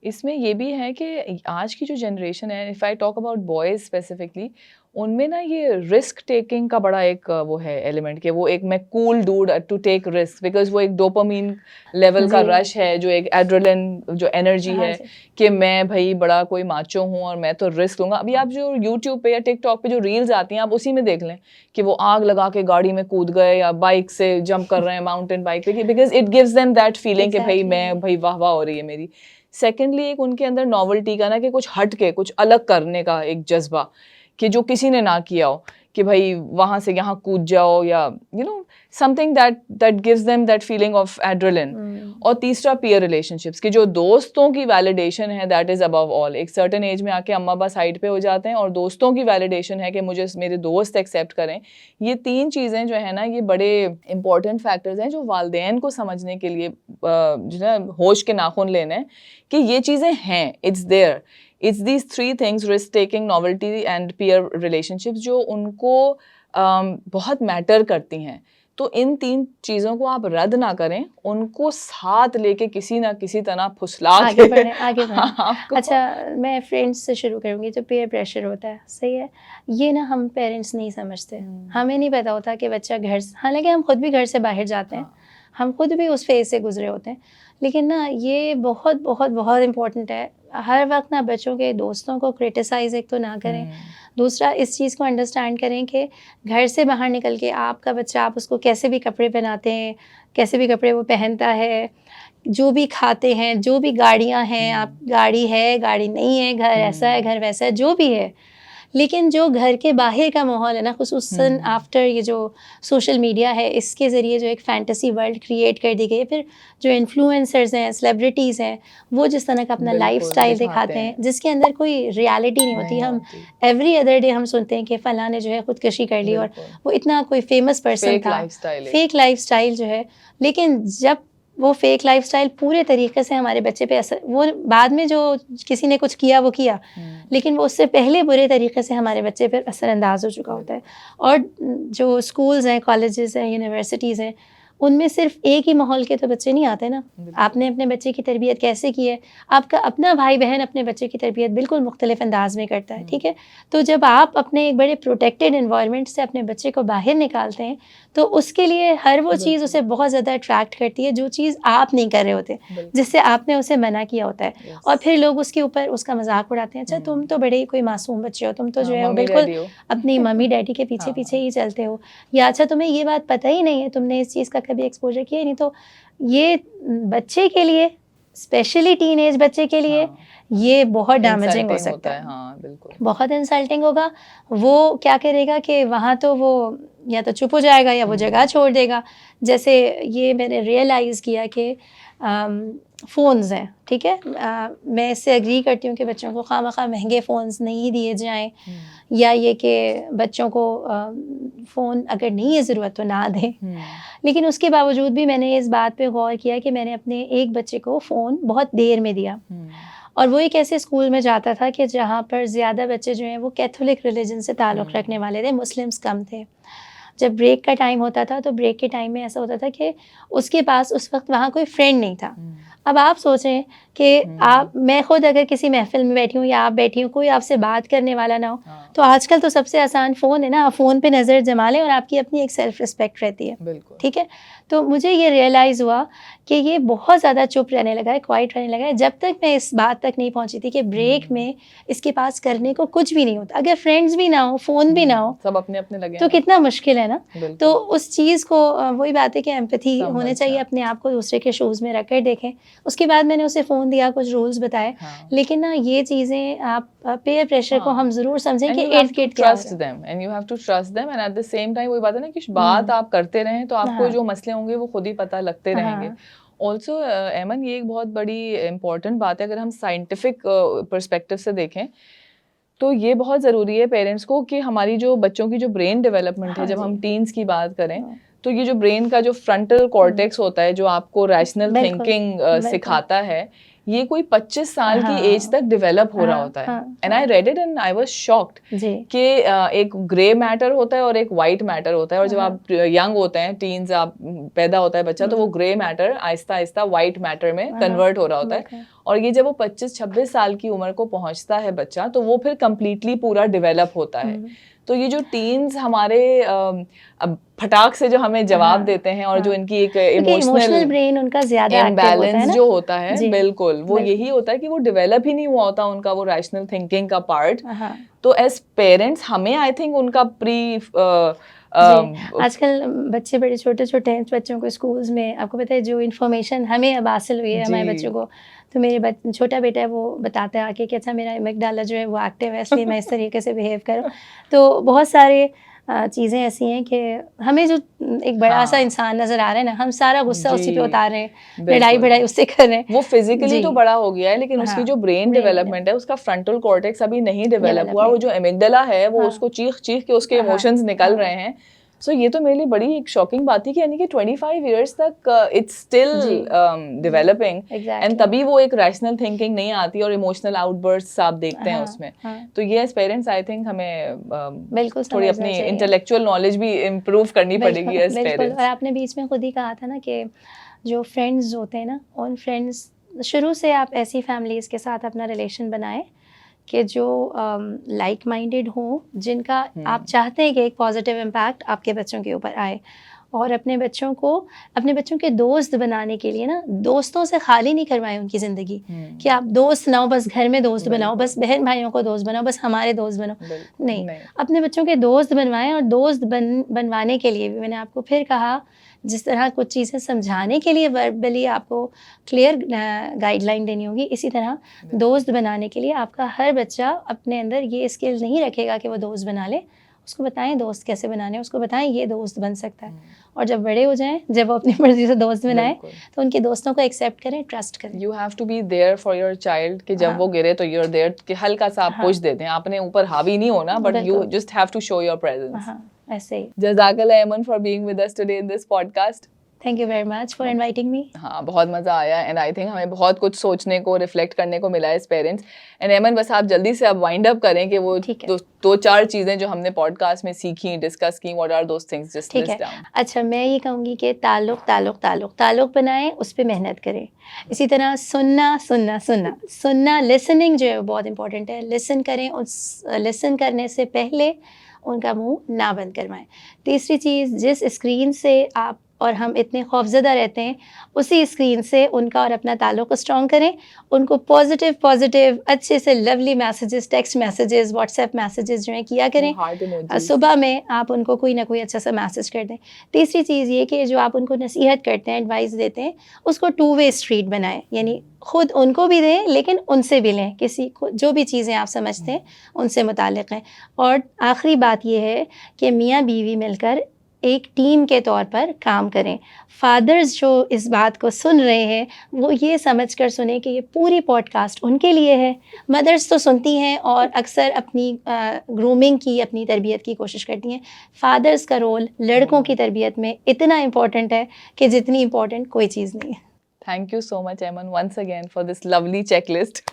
[SPEAKER 1] इसमें ये भी है कि आज की जो जनरेशन है, if I talk about boys specifically, उनमें ना ये रिस्क टेकिंग का बड़ा एक वो है एलिमेंट, कि वो एक मैं cool dude to take risk, because वो एक डोपामाइन लेवल का
[SPEAKER 2] जी।
[SPEAKER 1] रश है, जो एक एड्रेनलिन जो एनर्जी
[SPEAKER 2] हाँ
[SPEAKER 1] है
[SPEAKER 2] जी।
[SPEAKER 1] कि मैं भई बड़ा कोई माचो हूँ और मैं तो रिस्क लूँगा। अभी आप जो यूट्यूब पे या टिकटॉक पे जो रील्स आती हैं, आप उसी में देख लें कि वो आग लगा के गाड़ी में कूद गए या बाइक से जंप कर रहे हैं माउंटेन बाइक पे, because it gives them that feeling कि भई मैं
[SPEAKER 2] एग्ज़ैक्टली।
[SPEAKER 1] भई वाह-वाह हो रही है मेरी। सेकेंडली एक उनके अंदर नॉवेल्टी का ना, कि कुछ हट के कुछ अलग करने का एक जज़्बा, कि जो किसी ने ना किया हो, कि भई वहाँ से यहाँ कूद जाओ, या you know something that that gives them that feeling of adrenaline. और तीसरा पीयर रिलेशनशिप्स, कि जो दोस्तों की वैलिडेशन है दैट इज़ अबव ऑल। एक सर्टेन एज में आके अम्मा-अब्बा साइड पे हो जाते हैं और दोस्तों की वैलिडेशन है कि मुझे मेरे दोस्त एक्सेप्ट करें। ये 3 चीज़ें जो है ना, ये बड़े इंपॉर्टेंट फैक्टर्स हैं जो वालिदैन को समझने के लिए जो है ना होश के नाखून लेने हैं कि ये चीज़ें हैं, it's there. It's these 3 things, risk taking, novelty and peer relationships, जो उनको बहुत मैटर करती हैं। तो इन 3 चीज़ों को आप रद्द ना करें, उनको साथ लेके किसी ना किसी तरह फुसला
[SPEAKER 2] आगे
[SPEAKER 1] के
[SPEAKER 2] बढ़ें, आगे बढ़ें।
[SPEAKER 1] आपको
[SPEAKER 2] अच्छा, मैं फ्रेंड्स से शुरू करूँगी। जो पीयर प्रेशर होता है, सही है, ये ना हम पेरेंट्स नहीं समझते। हमें नहीं पता होता कि बच्चा घर से, हालाँकि हम खुद भी घर से बाहर जाते हैं,
[SPEAKER 1] हाँ,
[SPEAKER 2] हम खुद भी उस फेज़ से गुज़रे होते हैं। लेकिन ना ये बहुत, बहुत, बहुत इम्पोर्टेंट है, हर वक़्त ना बच्चों के दोस्तों को क्रिटिसाइज़ एक तो ना करें। दूसरा, इस चीज़ को अंडरस्टैंड करें कि घर से बाहर निकल के आपका बच्चा, आप उसको कैसे भी कपड़े पहनाते हैं, कैसे भी कपड़े वो पहनता है, जो भी खाते हैं, जो भी गाड़ियाँ हैं, आप गाड़ी है, गाड़ी नहीं है, घर ऐसा है, घर वैसा है, जो भी है। लेकिन जो घर के बाहर का माहौल है ना, ख़ुसूसन आफ्टर ये जो सोशल मीडिया है, इसके ज़रिए जो एक फ़ैंटेसी वर्ल्ड क्रिएट कर दी गई है, फिर जो इन्फ्लुएंसर्स हैं, सेलिब्रिटीज़ हैं, वो जिस तरह का अपना
[SPEAKER 1] बिल्कुल
[SPEAKER 2] लाइफ़स्टाइल
[SPEAKER 1] दिखाते
[SPEAKER 2] दिखाते हैं,
[SPEAKER 1] हैं।
[SPEAKER 2] जिसके अंदर कोई रियलिटी नहीं होती।
[SPEAKER 1] नहीं
[SPEAKER 2] हम
[SPEAKER 1] होती,
[SPEAKER 2] एवरी अदर डे हम सुनते हैं कि फ़लाँ ने जो है ख़ुदकशी कर ली, और
[SPEAKER 1] बिल्कुल।
[SPEAKER 2] वो इतना कोई फ़ेमस पर्सन
[SPEAKER 1] फेक
[SPEAKER 2] था,
[SPEAKER 1] लाइफ़स्टाइल एक।
[SPEAKER 2] फ़ेक लाइफ़स्टाइल जो है। लेकिन जब वो फ़ेक लाइफ़स्टाइल पूरे तरीके से हमारे बच्चे पे असर, वो बाद में जो किसी ने कुछ किया वो किया, लेकिन वो उससे पहले बुरे तरीके से हमारे बच्चे पर असरअंदाज हो चुका होता है। और जो स्कूल्स हैं, कॉलेजेस हैं, यूनिवर्सिटीज़ हैं, उनमें सिर्फ एक ही माहौल के तो बच्चे नहीं आते ना। आपने अपने बच्चे की तरबियत कैसे की है, आपका अपना भाई बहन अपने बच्चे की तरबियत बिल्कुल मुख्तलिफ अंदाज में करता है, ठीक है। तो जब आप अपने एक बड़े प्रोटेक्टेड इन्वायरमेंट से अपने बच्चे को बाहर निकालते हैं, तो उसके लिए हर वो चीज़ उसे बहुत ज़्यादा अट्रैक्ट करती है जो चीज़ आप नहीं कर रहे होते, जिससे आपने उसे मना किया होता है। और फिर लोग उसके ऊपर उसका मजाक उड़ाते हैं, अच्छा तुम तो बड़े ही कोई मासूम बच्चे हो, तुम तो जो है वो
[SPEAKER 1] मम्मी
[SPEAKER 2] बिल्कुल
[SPEAKER 1] डैडी हो।
[SPEAKER 2] अपनी मम्मी डैडी के पीछे पीछे ही चलते हो, या अच्छा तुम्हें ये बात पता ही नहीं है, तुमने इस चीज़ का कभी एक्सपोजर किया ही नहीं। तो ये बच्चे के लिए, स्पेशली टीनेज बच्चे के लिए, ये बहुत डैमेजिंग हो
[SPEAKER 1] इंसल्टिंग
[SPEAKER 2] सकता
[SPEAKER 1] होता है,
[SPEAKER 2] है,
[SPEAKER 1] हाँ, बिल्कुल।
[SPEAKER 2] बहुत इंसल्टिंग होगा। वो क्या करेगा कि वहाँ तो वो या तो चुप हो जाएगा या वो जगह छोड़ देगा। जैसे ये मैंने रियलाइज़ किया कि फ़ोन्स हैं, ठीक है। मैं इससे एग्री करती हूँ कि बच्चों को खामख़ा महंगे फ़ोन्स नहीं दिए जाएँ, या ये कि बच्चों को फ़ोन अगर नहीं है ज़रूरत तो ना दें। लेकिन उसके बावजूद भी मैंने इस बात पे गौर किया कि मैंने अपने एक बच्चे को फ़ोन बहुत देर में दिया, और वो एक ऐसे स्कूल में जाता था कि जहाँ पर ज़्यादा बच्चे जो हैं वो कैथोलिक रिलीजन से ताल्लुक़ रखने वाले थे, मुस्लिम्स कम थे। जब ब्रेक का टाइम होता था तो ब्रेक के टाइम में ऐसा होता था कि उसके पास उस वक्त वहाँ कोई फ्रेंड नहीं था। अब आप सोचें कि मैं खुद अगर किसी महफ़िल में बैठी हूँ या आप बैठी हूँ, कोई आपसे बात करने वाला ना हो, तो आजकल तो सबसे आसान फ़ोन है ना, आप फ़ोन पे नज़र जमा लें और आपकी अपनी एक सेल्फ़ रिस्पेक्ट रहती है, ठीक है। तो मुझे ये रियलाइज़ हुआ कि ये बहुत ज़्यादा चुप रहने लगा है, क्वाइट रहने लगा है, जब तक मैं इस बात तक नहीं पहुँची थी कि ब्रेक में इसके पास करने को कुछ भी नहीं होता। अगर फ्रेंड्स भी ना हो, फ़ोन भी ना हो,
[SPEAKER 1] सब अपने-अपने लगे
[SPEAKER 2] तो
[SPEAKER 1] हैं।
[SPEAKER 2] कितना मुश्किल है ना।
[SPEAKER 1] बिल्कुल।
[SPEAKER 2] तो उस चीज़ को वही बात है कि एम्पैथी होने
[SPEAKER 1] समझ
[SPEAKER 2] चाहिए, अपने आप को दूसरे के शूज़ में रख कर देखें। उसके बाद मैंने उसे फ़ोन दिया, कुछ रूल्स बताए, लेकिन ना ये चीज़ें आप पीयर प्रेशर को हम ज़रूर समझें कि इर्द-गिर्द क्या हो रहा है।
[SPEAKER 1] Trust them and you have to trust them and at the same time वही बात है ना कि बात आप करते रहें तो आपको जो मसले होंगे वो खुद ही पता लगते रहेंगे। ऑल्सो ऐमन, ये एक बहुत बड़ी इंपॉर्टेंट बात है, अगर हम साइंटिफिक पर्सपेक्टिव से देखें तो ये बहुत ज़रूरी है पेरेंट्स को कि हमारी जो बच्चों की जो ब्रेन डेवलपमेंट है, जब हम टीन्स की बात करें तो ये जो ब्रेन का जो फ्रंटल कॉर्टेक्स होता है जो आपको रैशनल थिंकिंग सिखाता है, ये कोई 25 साल की एज तक डेवलप हो रहा होता है. And I read it and I was shocked कि एक ग्रे मैटर होता है और एक वाइट मैटर होता है, और जब आप यंग होते हैं, टीन्स आप पैदा होता है बच्चा, तो वो grey matter Aahista Aahista white matter में कन्वर्ट हो रहा होता है. और ये जब वो 25-26 साल की उम्र को पहुंचता है बच्चा, तो वो फिर कंप्लीटली पूरा डेवलप होता है. तो ये जो टीन्स हमारे अब फटाक से जो हमें जवाब देते हैं, और जो इनकी एक इमोशनल
[SPEAKER 2] ब्रेन उनका ज्यादा
[SPEAKER 1] इम्बैलेंस जो होता है, बिल्कुल वो यही होता है कि वो डेवलप ही नहीं हुआ होता उनका वो रैशनल थिंकिंग का पार्ट. तो एज पेरेंट्स हमें आई थिंक उनका
[SPEAKER 2] आजकल बच्चे बड़े छोटे छोटे हैं, बच्चों को स्कूल्स में आपको पता है जो इन्फॉर्मेशन हमें अब हासिल हुई है हमारे बच्चों को, तो मेरे छोटा बेटा है वो बताता है आके कि अच्छा मेरा अमिगडाला जो है वो एक्टिव है, इसलिए मैं इस तरीके से बिहेव करूँ. तो बहुत सारे चीज़ें ऐसी हैं कि हमें जो एक बड़ा सा इंसान नज़र आ रहा है ना, हम सारा गुस्सा उसी पे उतार रहे हैं, लड़ाई भिड़ाई उससे कर रहे हैं.
[SPEAKER 1] वो फिजिकली तो बड़ा हो गया है, लेकिन उसकी जो ब्रेन डेवलपमेंट है, उसका फ्रंटल कॉर्टेक्स अभी नहीं डेवलप हुआ. वो जो एमिगडाला है वो उसको चीख चीख के उसके इमोशंस निकल रहे हैं. सो ये तो मेरे लिए बड़ी एक शॉकिंग बात थी कि यानी कि 25 इयर्स तक इट्स स्टिल डेवलपिंग, एंड तभी वो एक रैशनल थिंकिंग नहीं आती और इमोशनल आउटबर्स्ट आप देखते हैं उसमें. तो ये एज पेरेंट्स आई थिंक हमें थोड़ी अपनी इंटेलेक्चुअल नॉलेज भी इम्प्रूव करनी पड़ेगी एज पेरेंट्स.
[SPEAKER 2] और आपने बीच में खुद ही कहा था ना कि जो फ्रेंड्स होते हैं ना, उन फ्रेंड्स शुरू से आप ऐसी फैमिलीज के साथ अपना रिलेशन बनाएं कि जो लाइक माइंडेड हो, जिनका आप चाहते हैं कि एक पॉजिटिव इम्पैक्ट आपके बच्चों के ऊपर आए. और अपने बच्चों के दोस्त बनाने के लिए ना, दोस्तों से खाली नहीं करवाएं उनकी ज़िंदगी कि आप दोस्त ना हो, बस घर में दोस्त बनाओ, बस बहन भाइयों को दोस्त बनाओ, बस हमारे दोस्त बनो. नहीं, अपने बच्चों के दोस्त बनवाएं. और दोस्त बनवाने के लिए भी मैंने आपको फिर कहा, जिस तरह कुछ चीज़ें समझाने के लिए वर्बली आपको क्लियर गाइडलाइन देनी होगी, इसी तरह दोस्त बनाने के लिए आपका हर बच्चा अपने अंदर ये स्किल नहीं रखेगा कि वो दोस्त बना ले. उसको बताएं दोस्त कैसे बनाने, उसको बताएं ये दोस्त बन सकता है. और जब बड़े हो जाएं, जब वो अपनी मर्जी से दोस्त बनाएं, तो उनके दोस्तों को एक्सेप्ट करें, ट्रस्ट करें.
[SPEAKER 1] You have to be there for your child कि जब वो गिरे तो यू आर देयर, कि हल्का सा आप पुश देते हैं, आपने ऊपर हावी नहीं होना, but you just have to show your presence.
[SPEAKER 2] ऐसे ही.
[SPEAKER 1] जज़ाकल्लाह Eman for being with us today in this podcast.
[SPEAKER 2] Thank you very much for inviting me.
[SPEAKER 1] हाँ, बहुत मज़ा आया, एंड आई थिंक हमें बहुत कुछ सोचने को, रिफ्लेक्ट करने को मिला एज पेरेंट्स. एंड एमन, बस आप जल्दी से अब वाइंड अप करें कि वो दो चार चीज़ें जो हमने पॉडकास्ट में सीखी, डिस्कस की, what are those things, just list down.
[SPEAKER 2] अच्छा, मैं ये कहूँगी कि ताल्लुक बनाएं, उस पर मेहनत करें. इसी तरह सुनना, लिसनिंग जो है बहुत इंपॉर्टेंट है. लिसन करें, उस लिसन करने से पहले उनका मुंह ना बंद करवाएं. तीसरी चीज़, जिस स्क्रीन से आप और हम इतने खौफज़दा रहते हैं, उसी स्क्रीन से उनका और अपना ताल्लुक़ स्ट्रॉन्ग करें. उनको पॉजिटिव अच्छे से lovely messages, text messages, WhatsApp messages जो हैं किया करें. सुबह में आप उनको कोई ना कोई अच्छा सा मैसेज कर दें. तीसरी चीज़ ये कि जो आप उनको नसीहत करते हैं, एडवाइस देते हैं, उसको 2 वे स्ट्रीट बनाएं. यानी खुद उनको भी दें, लेकिन उनसे भी लें. किसी को जो भी चीज़ें आप समझते हैं उनसे मुताल्लिक़ हैं. और आखिरी बात ये है कि मियाँ बीवी मिलकर एक टीम के तौर पर काम करें. फादर्स जो इस बात को सुन रहे हैं, वो ये समझकर सुने कि ये पूरी पॉडकास्ट उनके लिए है. मदर्स तो सुनती हैं और अक्सर अपनी ग्रूमिंग की, अपनी तरबियत की कोशिश करती हैं. फादर्स का रोल लड़कों की तरबियत में इतना इम्पॉर्टेंट है कि जितनी इम्पॉर्टेंट कोई चीज़ नहीं है.
[SPEAKER 1] Thank you so much, Eman, once again for this lovely checklist.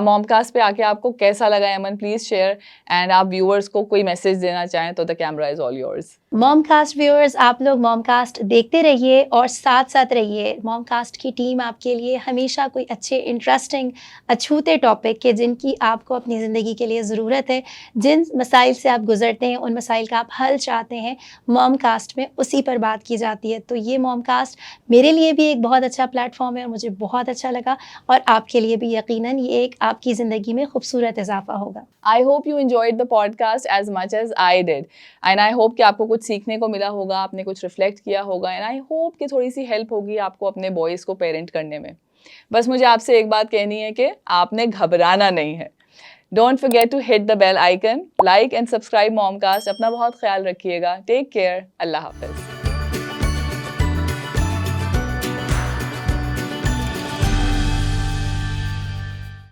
[SPEAKER 1] मॉमकास्ट पे आके आपको कैसा लगा एमन, प्लीज शेयर. एंड आप व्यूअर्स को कोई मैसेज देना चाहें तो the camera is all yours.
[SPEAKER 2] Momcast viewers, आप लोग मॉमकास्ट देखते रहिए और साथ साथ रहिए. मॉमकास्ट की टीम आपके लिए हमेशा कोई अच्छे, इंटरेस्टिंग, अछूते टॉपिक के जिनकी आपको अपनी ज़िंदगी के लिए ज़रूरत है, जिन मसाइल से आप गुजरते हैं, उन मसाइल का आप हल चाहते हैं, मॉमकास्ट में उसी पर बात की जाती है. तो ये मॉमकास्ट मेरे लिए भी एक बहुत अच्छा प्लेटफॉर्म है और मुझे बहुत अच्छा लगा, और आपके लिए भी यकीनन ये एक आपकी ज़िंदगी में खूबसूरत इजाफा होगा.
[SPEAKER 1] I hope you enjoyed the podcast as much as I did, and I hope कि आपको कुछ सीखने को मिला होगा, आपने कुछ रिफ्लेक्ट किया होगा, एंड आई होप कि थोड़ी सी हेल्प होगी आपको अपने बॉयज़ को पेरेंट करने में. बस मुझे आपसे एक बात कहनी है कि आपने घबराना नहीं है. Don't forget to hit the bell icon, like and subscribe Momcast. अपना बहुत ख्याल रखिएगा. Take care. अल्लाह हाफिज़.